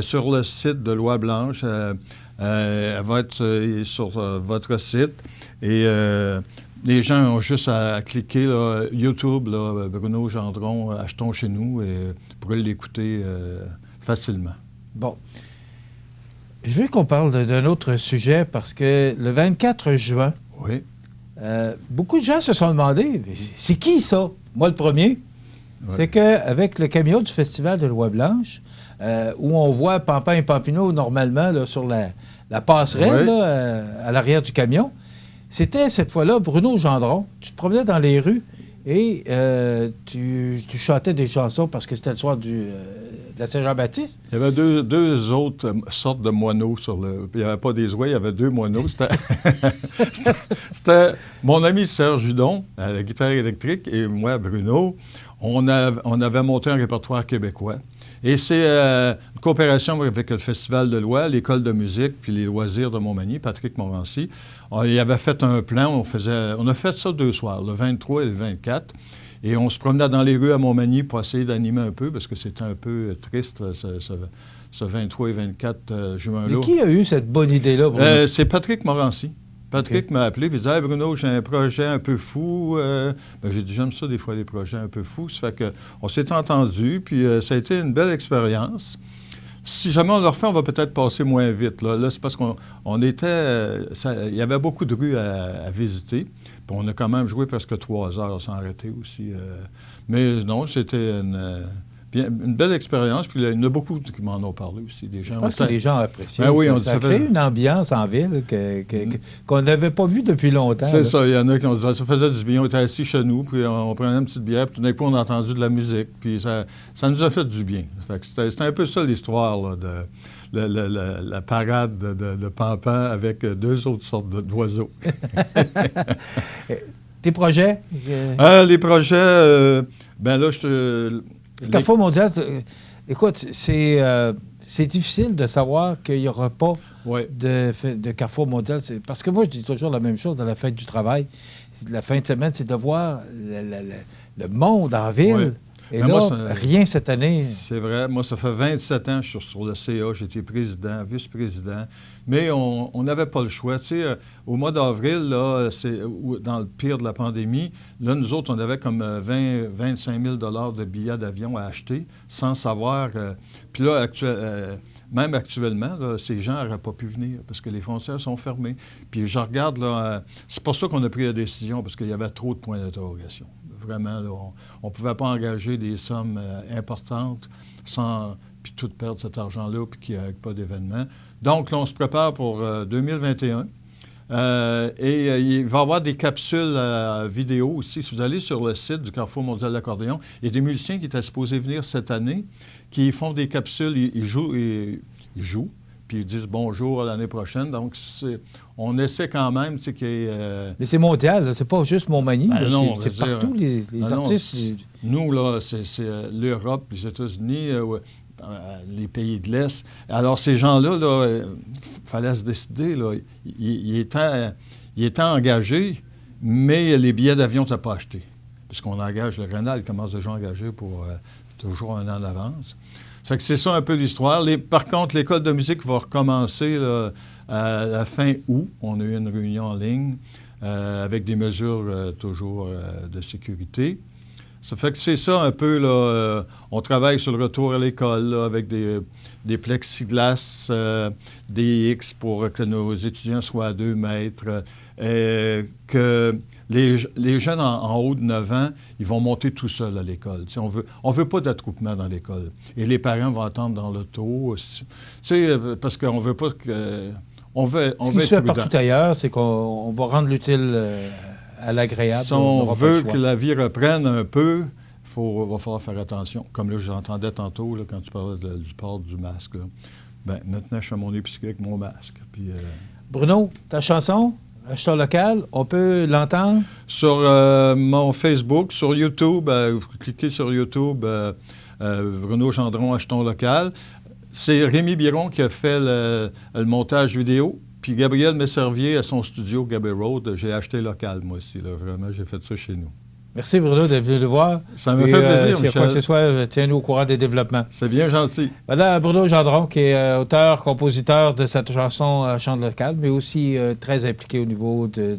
sur le site de Loi Blanche, elle va être sur votre site, et les gens ont juste à cliquer là, YouTube, là, Bruno Gendron, achetons chez nous, et vous pourrez l'écouter facilement. Bon. Je veux qu'on parle d'un autre sujet, parce que le 24 juin, oui. Beaucoup de gens se sont demandé, c'est qui ça? Moi, le premier. Oui. C'est qu'avec le camion du Festival de Loi Blanche, où on voit Pampin et Papineau normalement là, sur la passerelle, oui. Là, à l'arrière du camion, c'était cette fois-là Bruno Gendron. Tu te promenais dans les rues et tu chantais des chansons parce que c'était le soir de la Saint-Jean-Baptiste. Il y avait deux autres sortes de moineaux sur le... Il n'y avait pas des oies, il y avait deux moineaux. C'était mon ami Serge Judon, à la guitare électrique, et moi, Bruno. On avait monté un répertoire québécois. Et c'est une coopération avec le Festival de Loi, l'École de musique, puis les loisirs de Montmagny, Patrick Morancy. Il avait fait un plan, on a fait ça 2 soirs, le 23 et le 24. Et on se promenait dans les rues à Montmagny pour essayer d'animer un peu, parce que c'était un peu triste, ce 23 et 24 juin-là. Mais qui a eu cette bonne idée-là, Bruno? C'est Patrick Morancy. Patrick m'a appelé et dit « Hey Bruno, j'ai un projet un peu fou. » J'ai dit « J'aime ça des fois, les projets un peu fous. » Ça fait qu'on s'est entendu, puis ça a été une belle expérience. Si jamais on le refait, on va peut-être passer moins vite. Là c'est parce qu'on était... il y avait beaucoup de rues à visiter. Puis on a quand même joué presque 3 heures sans arrêter aussi. Mais non, c'était une belle expérience. Puis il y en a beaucoup qui m'en ont parlé aussi. Des gens, je pense que les gens apprécient. Oui, ça crée une ambiance en ville qu'on n'avait pas vue depuis longtemps. C'est ça. Il y en a qui ont dit ça faisait du bien. On était assis chez nous, puis on prenait une petite bière, puis tout d'un coup, on a entendu de la musique. Puis ça nous a fait du bien. C'était un peu ça l'histoire là, de la parade de Pampin avec 2 autres sortes d'oiseaux. Tes projets? Les projets, ben là, Carrefour Mondial, écoute, c'est difficile de savoir qu'il n'y aura pas de Carrefour Mondial. Parce que moi, je dis toujours la même chose dans la fête du travail. La fin de semaine, c'est de voir le monde en ville. Ouais. Et mais là, moi, rien cette année. C'est vrai. Moi, ça fait 27 ans que je suis sur le CA. J'étais président, vice-président. Mais on n'avait pas le choix. Tu sais, au mois d'avril, là, dans le pire de la pandémie, là, nous autres, on avait comme 25 000 $ de billets d'avion à acheter sans savoir. Puis là, même actuellement, là, ces gens n'auraient pas pu venir parce que les frontières sont fermées. Puis je regarde, là, c'est pour ça qu'on a pris la décision, parce qu'il y avait trop de points d'interrogation. Vraiment, là, on ne pouvait pas engager des sommes importantes sans puis tout perdre cet argent-là puis qu'il n'y ait pas d'événement. Donc, là, on se prépare pour 2021. Et il va y avoir des capsules vidéo aussi. Si vous allez sur le site du Carrefour Mondial de l'Accordéon, il y a des musiciens qui étaient supposés venir cette année, qui font des capsules, ils jouent, puis ils disent bonjour à l'année prochaine. Donc, on essaie quand même, tu sais, qu'il y ait... Mais c'est mondial, là. C'est pas juste Montmagny. Ben non, c'est partout, les artistes. Nous, là, c'est l'Europe, les États-Unis, les pays de l'Est. Alors, ces gens-là, il fallait se décider, là. Ils étaient engagés, mais les billets d'avion n'étaient pas achetés. Puisqu'on engage, le Grenal commence déjà à engager pour toujours un an d'avance. Fait que c'est ça un peu l'histoire. Par contre, l'école de musique va recommencer là, à la fin août. On a eu une réunion en ligne avec des mesures toujours de sécurité. Ça fait que c'est ça un peu, là. On travaille sur le retour à l'école là, avec des plexiglas, des X pour que nos étudiants soient à 2 mètres, que les jeunes en haut de 9 ans, ils vont monter tout seuls à l'école. Tu sais, on veut pas d'attroupement dans l'école. Et les parents vont attendre dans l'auto. Tu sais, parce qu'on veut pas que... On veut Ce qui se fait partout ailleurs, c'est qu'on va rendre l'utile à l'agréable. Si on veut que la vie reprenne un peu, va falloir faire attention. Comme là, j'entendais tantôt, là, quand tu parlais du port du masque. Là. Ben, maintenant, je fais mon épicerie avec mon masque. Puis, Bruno, ta chanson, Acheteur local, on peut l'entendre? Sur mon Facebook, sur YouTube, vous cliquez sur YouTube, Bruno Gendron, Achetons local. C'est Rémi Biron qui a fait le montage vidéo. Puis Gabriel Messervier à son studio, Gabby Road. J'ai acheté local, moi aussi. Là. Vraiment, j'ai fait ça chez nous. Merci, Bruno, d'être venu le voir. Ça me fait plaisir, s'il y a quoi que ce soit, tiens-nous au courant des développements. C'est bien gentil. Voilà Bruno Gendron, qui est auteur, compositeur de cette chanson Chant local, mais aussi très impliqué au niveau de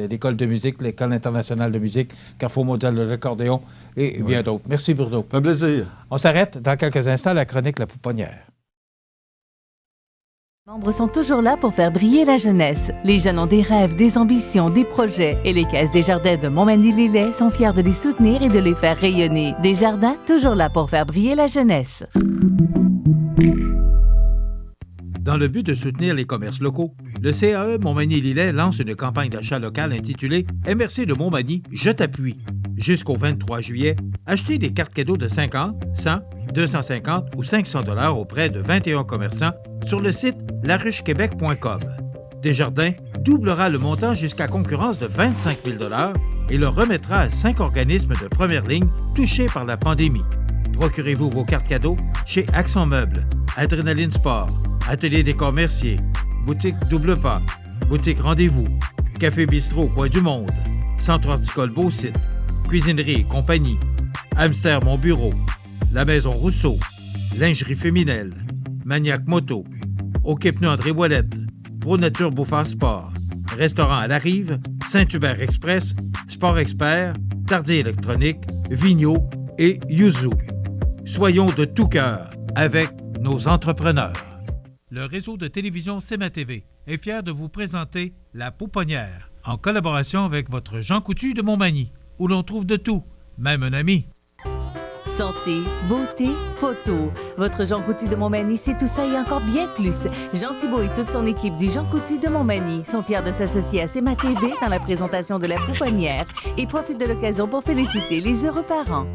l'École de musique, l'École internationale de musique, Carrefour Mondial de l'Accordéon et bien d'autres. Merci, Bruno. Ça fait plaisir. On s'arrête dans quelques instants à la chronique La Pouponnière. Les membres sont toujours là pour faire briller la jeunesse. Les jeunes ont des rêves, des ambitions, des projets. Et les Caisses Desjardins de Montmagny-Lillet sont fiers de les soutenir et de les faire rayonner. Desjardins, toujours là pour faire briller la jeunesse. Dans le but de soutenir les commerces locaux, le CAE Montmagny-Lillet lance une campagne d'achat local intitulée « MRC de Montmagny, je t'appuie ». Jusqu'au 23 juillet, achetez des cartes cadeaux de 50, 100, 250 ou 500 $ auprès de 21 commerçants sur le site laruchequebec.com. Desjardins doublera le montant jusqu'à concurrence de 25 000 $ et le remettra à 5 organismes de première ligne touchés par la pandémie. Procurez-vous vos cartes cadeaux chez Accent Meubles, Adrénaline Sport, Atelier Décor Mercier, Boutique Double Pas, Boutique Rendez-vous, Café Bistrot Coin du Monde, Centre Horticole Beau-Site, Cuisinerie et compagnie, Hamster Mon Bureau, La Maison Rousseau, Lingerie Féminelle, Maniac Moto, OK Pneus André Ouellette, Pro Nature Beaufort Sport, Restaurant à la Rive, Saint-Hubert Express, Sport Expert, Tardier Électronique, Vigneault et Yuzu. Soyons de tout cœur avec nos entrepreneurs. Le réseau de télévision CMA TV est fier de vous présenter La Pouponnière, en collaboration avec votre Jean Coutu de Montmagny, où l'on trouve de tout, même un ami. Santé, beauté, photo. Votre Jean Coutu de Montmagny, c'est tout ça et encore bien plus. Jean Thibault et toute son équipe du Jean Coutu de Montmagny sont fiers de s'associer à CMA TV dans la présentation de La Pouponnière et profitent de l'occasion pour féliciter les heureux parents.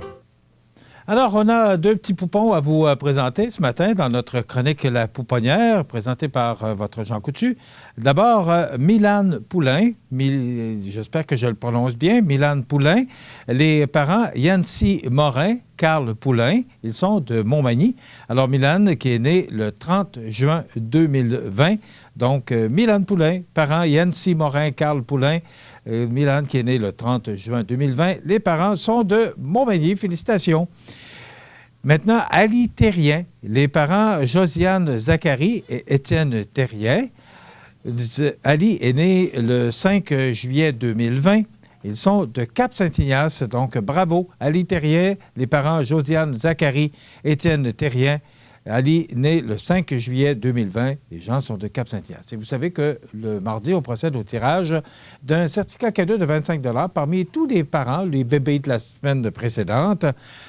Alors, on a deux petits poupons à vous présenter ce matin dans notre chronique La Pouponnière, présentée par votre Jean Coutu. D'abord, Milan Poulain, j'espère que je le prononce bien, Milan Poulain. Les parents, Yancy Morin, Carl Poulain, ils sont de Montmagny. Alors, Milan, qui est né le 30 juin 2020. Donc, Milan Poulain, parents, Yancy Morin, Carl Poulain. Milan, qui est né le 30 juin 2020. Les parents sont de Montmagny. Félicitations. Maintenant, Ali Terrien. Les parents, Josiane Zachary et Étienne Terrien. Ali est né le 5 juillet 2020. Ils sont de Cap-Saint-Ignace, donc bravo. Ali Terrien, les parents, Josiane Zachary, Étienne Terrien. Ali, né le 5 juillet 2020. Les gens sont de Cap-Saint-Ignace. Et vous savez que le mardi, on procède au tirage d'un certificat cadeau de 25 $ parmi tous les parents, les bébés de la semaine précédente.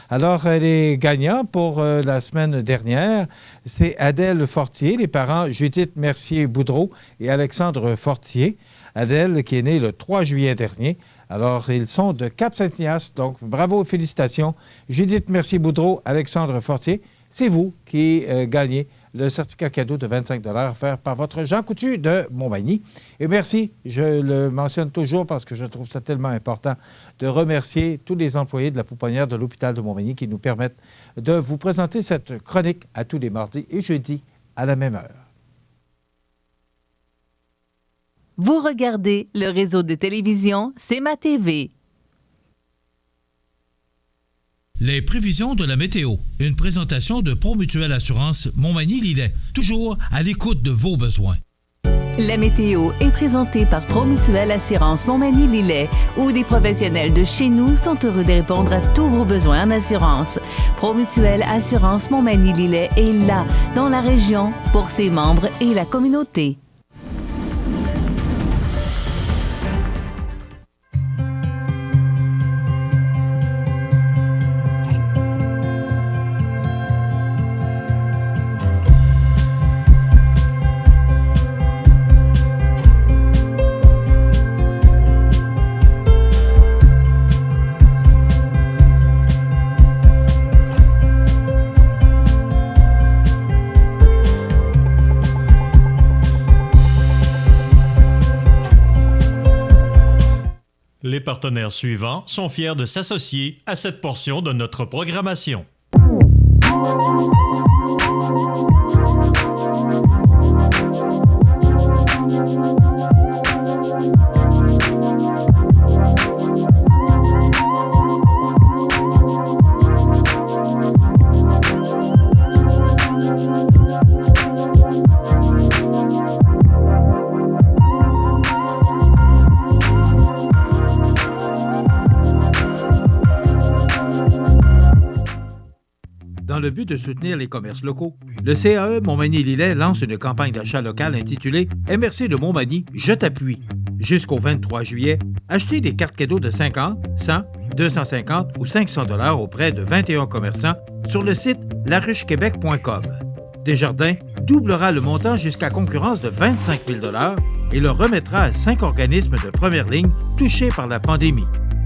Alors, les gagnants pour la semaine dernière, c'est Adèle Fortier, les parents Judith Mercier-Boudreau et Alexandre Fortier. Adèle, qui est née le 3 juillet dernier. Alors, ils sont de Cap-Saint-Ignace. Donc, bravo, félicitations. Judith Mercier-Boudreau, Alexandre Fortier. C'est vous qui gagnez le certificat cadeau de 25 $ offert par votre Jean Coutu de Montmagny. Et merci, je le mentionne toujours parce que je trouve ça tellement important de remercier tous les employés de la pouponnière de l'hôpital de Montmagny qui nous permettent de vous présenter cette chronique à tous les mardis et jeudis à la même heure. Vous regardez le réseau de télévision C'est ma TV. Les prévisions de la météo. Une présentation de Promutuelle Assurance Montmagny-Lillet. Toujours à l'écoute de vos besoins. La météo est présentée par Promutuelle Assurance Montmagny-Lillet, où des professionnels de chez nous sont heureux de répondre à tous vos besoins en assurance. Promutuelle Assurance Montmagny-Lillet est là, dans la région, pour ses membres et la communauté. Les partenaires suivants sont fiers de s'associer à cette portion de notre programmation. Dans le but de soutenir les commerces locaux, le CAE Montmagny-Lillet lance une campagne d'achat local intitulée « MRC de Montmagny, je t'appuie ». Jusqu'au 23 juillet, achetez des cartes cadeaux de 50, 100, 250 ou 500 $ auprès de 21 commerçants sur le site laruchequebec.com. Desjardins doublera le montant jusqu'à concurrence de 25 000 $ et le remettra à 5 organismes de première ligne touchés par la pandémie.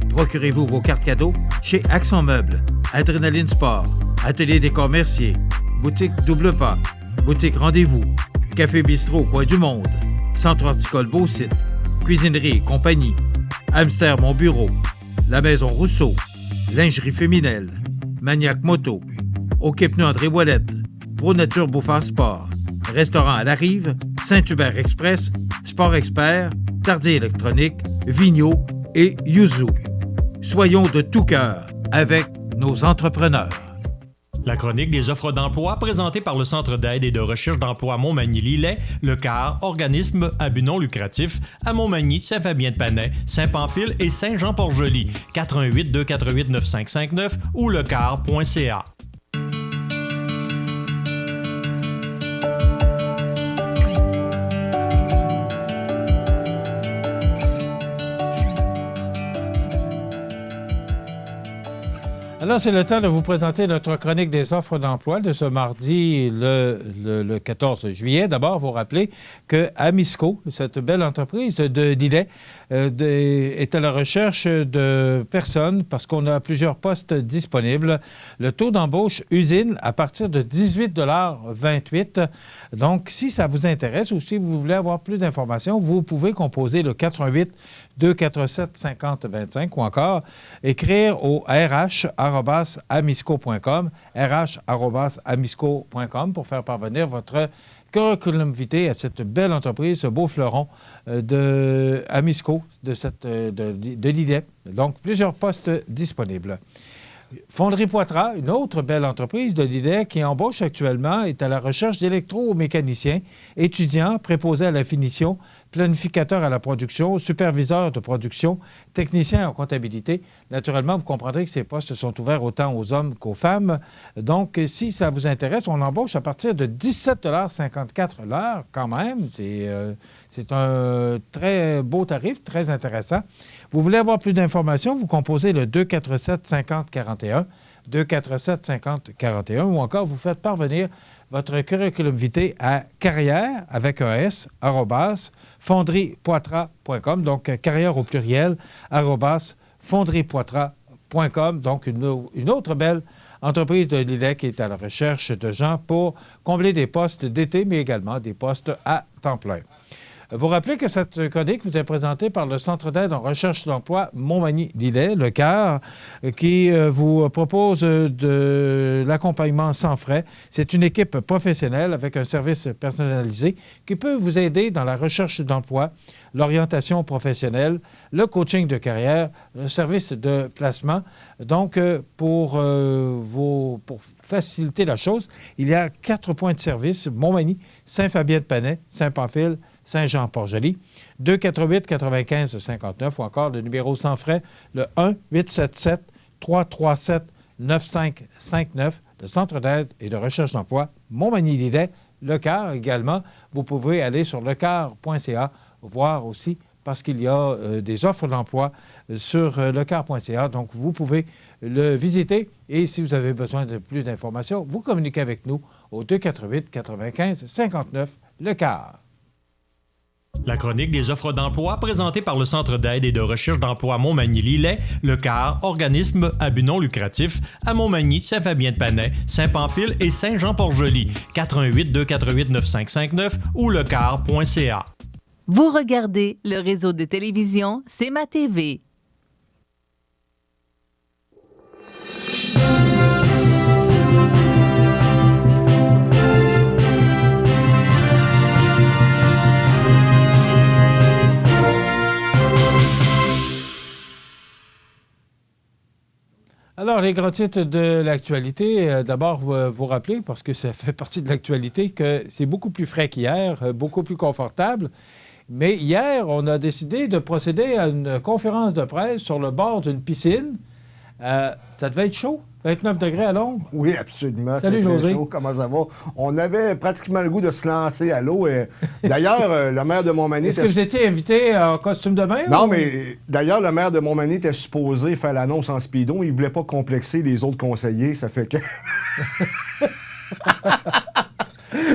Procurez-vous vos cartes cadeaux chez Accent Meubles, Adrénaline Sport, Atelier Décor Mercier, Boutique Double Pas, Boutique Rendez-vous, Café Bistrot Point du Monde, Centre Horticole Beau-Site, Cuisinerie et Compagnie, Hamster Mon Bureau, La Maison Rousseau, Lingerie Féminelle, Maniac Moto, OK Pneus André Ouellette, Pro Nature Beaufort Sport, Restaurant à la Rive, Saint-Hubert Express, Sport Expert, Tardier Électronique, Vigno et Yuzu. Soyons de tout cœur avec nos entrepreneurs. La chronique des offres d'emploi présentée par le Centre d'aide et de recherche d'emploi Montmagny-Lillet, le CAR, organisme à but non lucratif, à Montmagny, Saint-Fabien-de-Panay, Saint-Pamphile et Saint-Jean-Port-Joli. 418-248-9559 ou lecar.ca. Alors, c'est le temps de vous présenter notre chronique des offres d'emploi de ce mardi, le 14 juillet. D'abord, vous rappeler que Amisco, cette belle entreprise de Lillet, est à la recherche de personnes parce qu'on a plusieurs postes disponibles. Le taux d'embauche usine à partir de 18,28 $. Donc, si ça vous intéresse ou si vous voulez avoir plus d'informations, vous pouvez composer le 88 247 5025 ou encore écrire au rh@amisco.com, rh@amisco.com pour faire parvenir votre curriculum vitae à cette belle entreprise, ce beau fleuron de Amisco, de Lillet. Donc, plusieurs postes disponibles. Fonderie Poitras, une autre belle entreprise de Lillet qui embauche actuellement, est à la recherche d'électromécaniciens, étudiants, préposés à la finition, planificateurs à la production, superviseurs de production, techniciens en comptabilité. Naturellement, vous comprendrez que ces postes sont ouverts autant aux hommes qu'aux femmes. Donc, si ça vous intéresse, on embauche à partir de 17,54 $ l'heure quand même. C'est un très beau tarif, très intéressant. Vous voulez avoir plus d'informations, vous composez le 247 50 41, 247 50 41, ou encore vous faites parvenir votre curriculum vitae à carrière, avec un S, @fonderiepoitras.com, donc carrière au pluriel, @fonderiepoitras.com, donc une autre belle entreprise de Lillet qui est à la recherche de gens pour combler des postes d'été, mais également des postes à temps plein. Vous rappelez que cette chronique vous est présentée par le Centre d'aide en recherche d'emploi Montmagny-Lillet, le CAR, qui vous propose de l'accompagnement sans frais. C'est une équipe professionnelle avec un service personnalisé qui peut vous aider dans la recherche d'emploi, l'orientation professionnelle, le coaching de carrière, le service de placement. Donc, pour faciliter la chose, il y a 4 points de service: Montmagny, Saint-Fabien-de-Panay, Saint-Pamphile, Saint-Jean-Port-Joli, 248 95 59 ou encore le numéro sans frais, le 1-877-337-9559, le Centre d'aide et de recherche d'emploi Montmagny-Lillet, le CAR également. Vous pouvez aller sur lecar.ca, voir aussi parce qu'il y a des offres d'emploi sur lecar.ca. Donc, vous pouvez le visiter et si vous avez besoin de plus d'informations, vous communiquez avec nous au 248 95 59, le CAR. La chronique des offres d'emploi présentée par le Centre d'aide et de recherche d'emploi Montmagny-Lillet, le CAR, organisme à but non lucratif, à Montmagny, Saint-Fabien-de-Panay, Saint-Pamphile et Saint-Jean-Port-Joli, 418 248 9559 ou lecar.ca. Vous regardez le réseau de télévision C'est ma TV. Alors, les grands titres de l'actualité, d'abord, vous rappeler, parce que ça fait partie de l'actualité, que c'est beaucoup plus frais qu'hier, beaucoup plus confortable. Mais hier, on a décidé de procéder à une conférence de presse sur le bord d'une piscine. Ça devait être chaud, 29 degrés à l'ombre. Oui, absolument. Salut, José. Chaud. Comment ça va? On avait pratiquement le goût de se lancer à l'eau. D'ailleurs, le maire de Montmagny... Est-ce que vous étiez invité en costume de bain? Non, ou... mais d'ailleurs, le maire de Montmagny était supposé faire l'annonce en speedo. Il ne voulait pas complexer les autres conseillers. Ça fait que...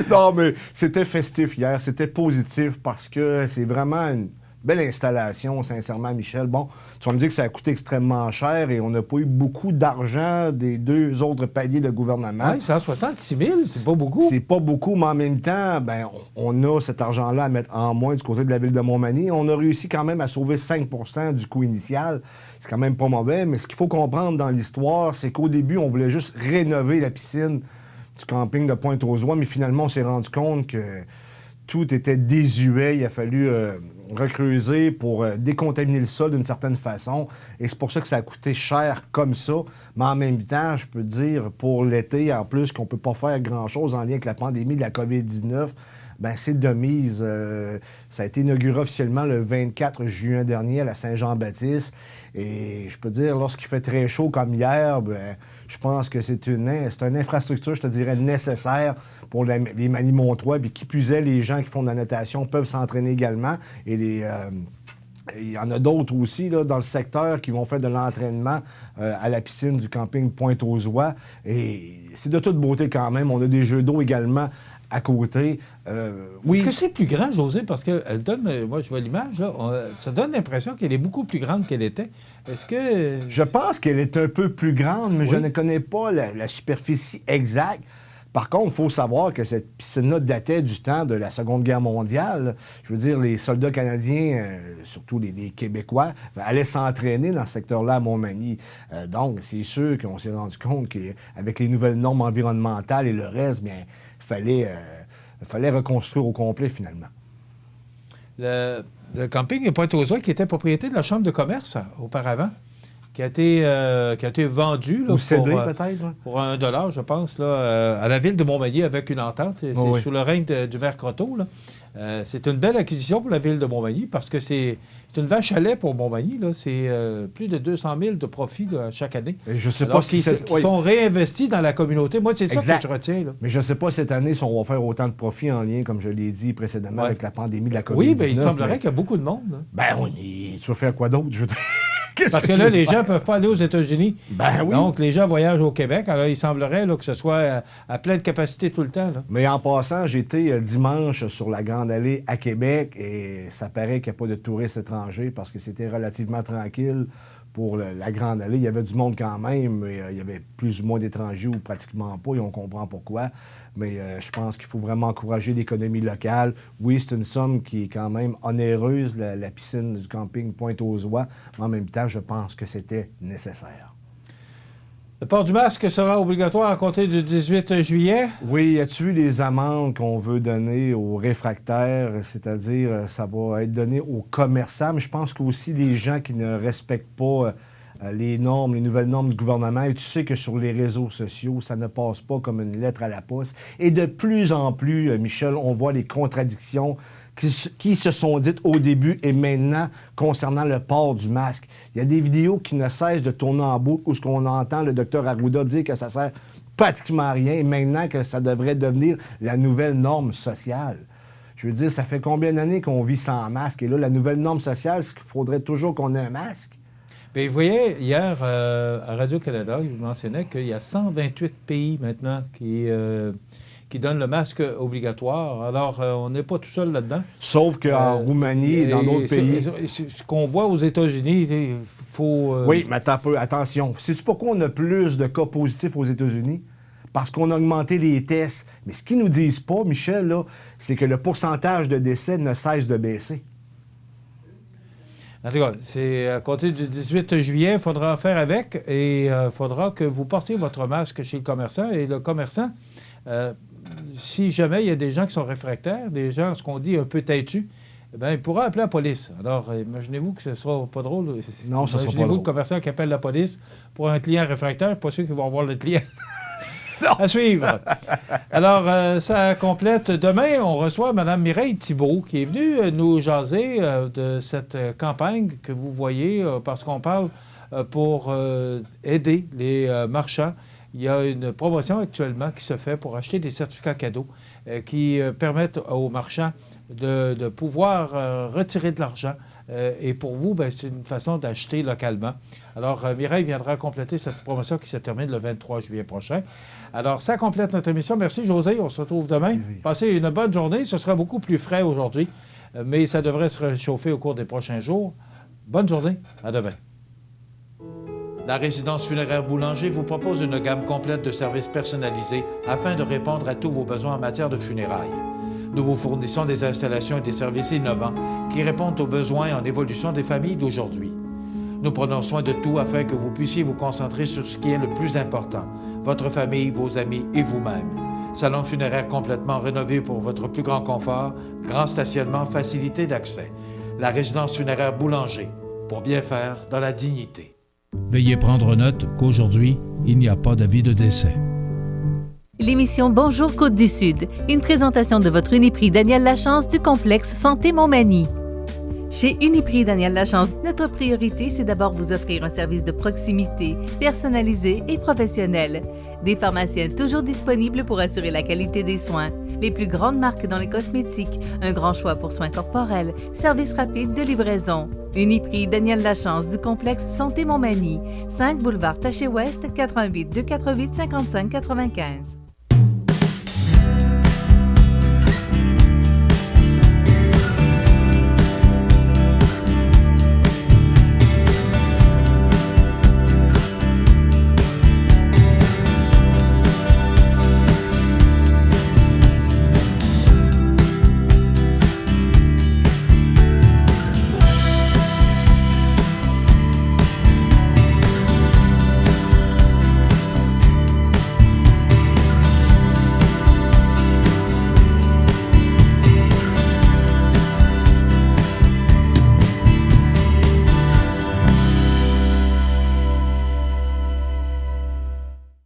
Non, mais c'était festif hier. C'était positif parce que c'est vraiment une belle installation, sincèrement, Michel. Bon, tu vas me dire que ça a coûté extrêmement cher et on n'a pas eu beaucoup d'argent des 2 autres paliers de gouvernement. Oui, 166 000, c'est pas beaucoup. C'est pas beaucoup, mais en même temps, ben, on a cet argent-là à mettre en moins du côté de la ville de Montmagny. On a réussi quand même à sauver 5 % du coût initial. C'est quand même pas mauvais, mais ce qu'il faut comprendre dans l'histoire, c'est qu'au début, on voulait juste rénover la piscine du camping de Pointe-aux-Oies, mais finalement, on s'est rendu compte que tout était désuet. Il a fallu recreuser pour décontaminer le sol d'une certaine façon. Et c'est pour ça que ça a coûté cher comme ça. Mais en même temps, je peux dire, pour l'été, en plus, qu'on ne peut pas faire grand-chose en lien avec la pandémie de la COVID-19, ben c'est de mise. Ça a été inauguré officiellement le 24 juin dernier à la Saint-Jean-Baptiste. Et je peux dire, lorsqu'il fait très chaud comme hier, ben, je pense que c'est une infrastructure, je te dirais, nécessaire pour les Manimontois. Puis qui plus est, les gens qui font de la natation peuvent s'entraîner également. Et il y en a d'autres aussi là, dans le secteur qui vont faire de l'entraînement à la piscine du camping Pointe-aux-Oies. Et c'est de toute beauté quand même. On a des jeux d'eau également à côté. Oui. Est-ce que c'est plus grand, José? Parce qu'elle donne, moi je vois l'image, là, ça donne l'impression qu'elle est beaucoup plus grande qu'elle était. Est-ce que... Je pense qu'elle est un peu plus grande, mais oui. je ne connais pas la superficie exacte. Par contre, il faut savoir que cette piscine-là datait du temps de la Seconde Guerre mondiale. Je veux dire, les soldats canadiens, surtout les Québécois, allaient s'entraîner dans ce secteur-là à Montmagny. Donc, c'est sûr qu'on s'est rendu compte qu'avec les nouvelles normes environnementales et le reste, bien, il fallait reconstruire au complet, finalement. Le camping Pointe-aux-Oies, qui était propriété de la Chambre de commerce auparavant, qui a été vendu là, ou cédé, peut-être, ouais. Pour $1, je pense, là, à la ville de Montmagny avec une entente. C'est sous le règne du maire Croteau. C'est une belle acquisition pour la ville de Montmagny parce que c'est une vache à lait pour Montmagny. C'est plus de 200 000 de profit là, chaque année. Et je sais pas si qui sont réinvestis dans la communauté. Moi, c'est ça que je retiens. Là. Mais je ne sais pas cette année si on va faire autant de profit en lien, comme je l'ai dit précédemment, avec la pandémie de la COVID-19. Oui, bien, il semblerait qu'il y a beaucoup de monde. Là. Ben oui, tu vas faire quoi d'autre? Parce que là, les gens ne peuvent pas aller aux États-Unis. Ben oui. Donc, les gens voyagent au Québec. Alors, il semblerait là, que ce soit à pleine capacité tout le temps. Là. Mais en passant, j'étais dimanche sur la Grande Allée à Québec et ça paraît qu'il n'y a pas de touristes étrangers parce que c'était relativement tranquille pour la Grande Allée. Il y avait du monde quand même, mais il y avait plus ou moins d'étrangers ou pratiquement pas et on comprend pourquoi. Mais je pense qu'il faut vraiment encourager l'économie locale. Oui, c'est une somme qui est quand même onéreuse, la piscine du camping Pointe-aux-Oies, mais en même temps, je pense que c'était nécessaire. Le port du masque sera obligatoire à compter du 18 juillet. Oui, as-tu vu les amendes qu'on veut donner aux réfractaires? C'est-à-dire, ça va être donné aux commerçants, mais je pense qu'aussi les gens qui ne respectent pas les normes, les nouvelles normes du gouvernement. Et tu sais que sur les réseaux sociaux, ça ne passe pas comme une lettre à la poste. Et de plus en plus, Michel, on voit les contradictions qui se sont dites au début et maintenant concernant le port du masque. Il y a des vidéos qui ne cessent de tourner en boucle où ce qu'on entend le docteur Arruda dire que ça sert pratiquement à rien et maintenant que ça devrait devenir la nouvelle norme sociale. Je veux dire, ça fait combien d'années qu'on vit sans masque? Et là, la nouvelle norme sociale, c'est qu'il faudrait toujours qu'on ait un masque. Bien, vous voyez, hier, à Radio-Canada, il mentionnait qu'il y a 128 pays maintenant qui donnent le masque obligatoire. Alors, on n'est pas tout seul là-dedans. Sauf qu'en Roumanie et dans d'autres pays... Ce qu'on voit aux États-Unis, il faut... Oui, mais attention. Sais-tu pourquoi on a plus de cas positifs aux États-Unis? Parce qu'on a augmenté les tests. Mais ce qu'ils ne nous disent pas, Michel, là, c'est que le pourcentage de décès ne cesse de baisser. En tout cas, c'est à compter du 18 juillet, il faudra faire avec et il faudra que vous portiez votre masque chez le commerçant. Et le commerçant, si jamais il y a des gens qui sont réfractaires, des gens, ce qu'on dit, un peu têtus, eh bien, il pourra appeler la police. Alors, imaginez-vous que ce ne sera pas drôle. Non, ça sera pas drôle. Imaginez-vous le commerçant qui appelle la police pour un client réfractaire. Je ne suis pas sûr qu'ils vont voir le client. À suivre. Alors, ça complète. Demain, on reçoit Mme Mireille Thibault qui est venue nous jaser de cette campagne que vous voyez parce qu'on parle pour aider les marchands. Il y a une promotion actuellement qui se fait pour acheter des certificats cadeaux qui permettent aux marchands de pouvoir retirer de l'argent. Et pour vous, bien, c'est une façon d'acheter localement. Alors, Mireille viendra compléter cette promotion qui se termine le 23 juillet prochain. Alors, ça complète notre émission. Merci, José. On se retrouve demain. Passez une bonne journée. Ce sera beaucoup plus frais aujourd'hui, mais ça devrait se réchauffer au cours des prochains jours. Bonne journée. À demain. La résidence funéraire Boulanger vous propose une gamme complète de services personnalisés afin de répondre à tous vos besoins en matière de funérailles. Nous vous fournissons des installations et des services innovants qui répondent aux besoins en évolution des familles d'aujourd'hui. Nous prenons soin de tout afin que vous puissiez vous concentrer sur ce qui est le plus important, votre famille, vos amis et vous-même. Salon funéraire complètement rénové pour votre plus grand confort, grand stationnement, facilité d'accès. La résidence funéraire Boulanger, pour bien faire dans la dignité. Veuillez prendre note qu'aujourd'hui, il n'y a pas d'avis de décès. L'émission Bonjour Côte-du-Sud, une présentation de votre Uniprix Daniel Lachance du complexe Santé Montmagny. Chez Uniprix Daniel Lachance, notre priorité, c'est d'abord vous offrir un service de proximité, personnalisé et professionnel. Des pharmaciens toujours disponibles pour assurer la qualité des soins. Les plus grandes marques dans les cosmétiques, un grand choix pour soins corporels, service rapide de livraison. Uniprix Daniel Lachance du complexe Santé Montmagny, 5 boulevard Taché-Ouest, 88 248 55 95.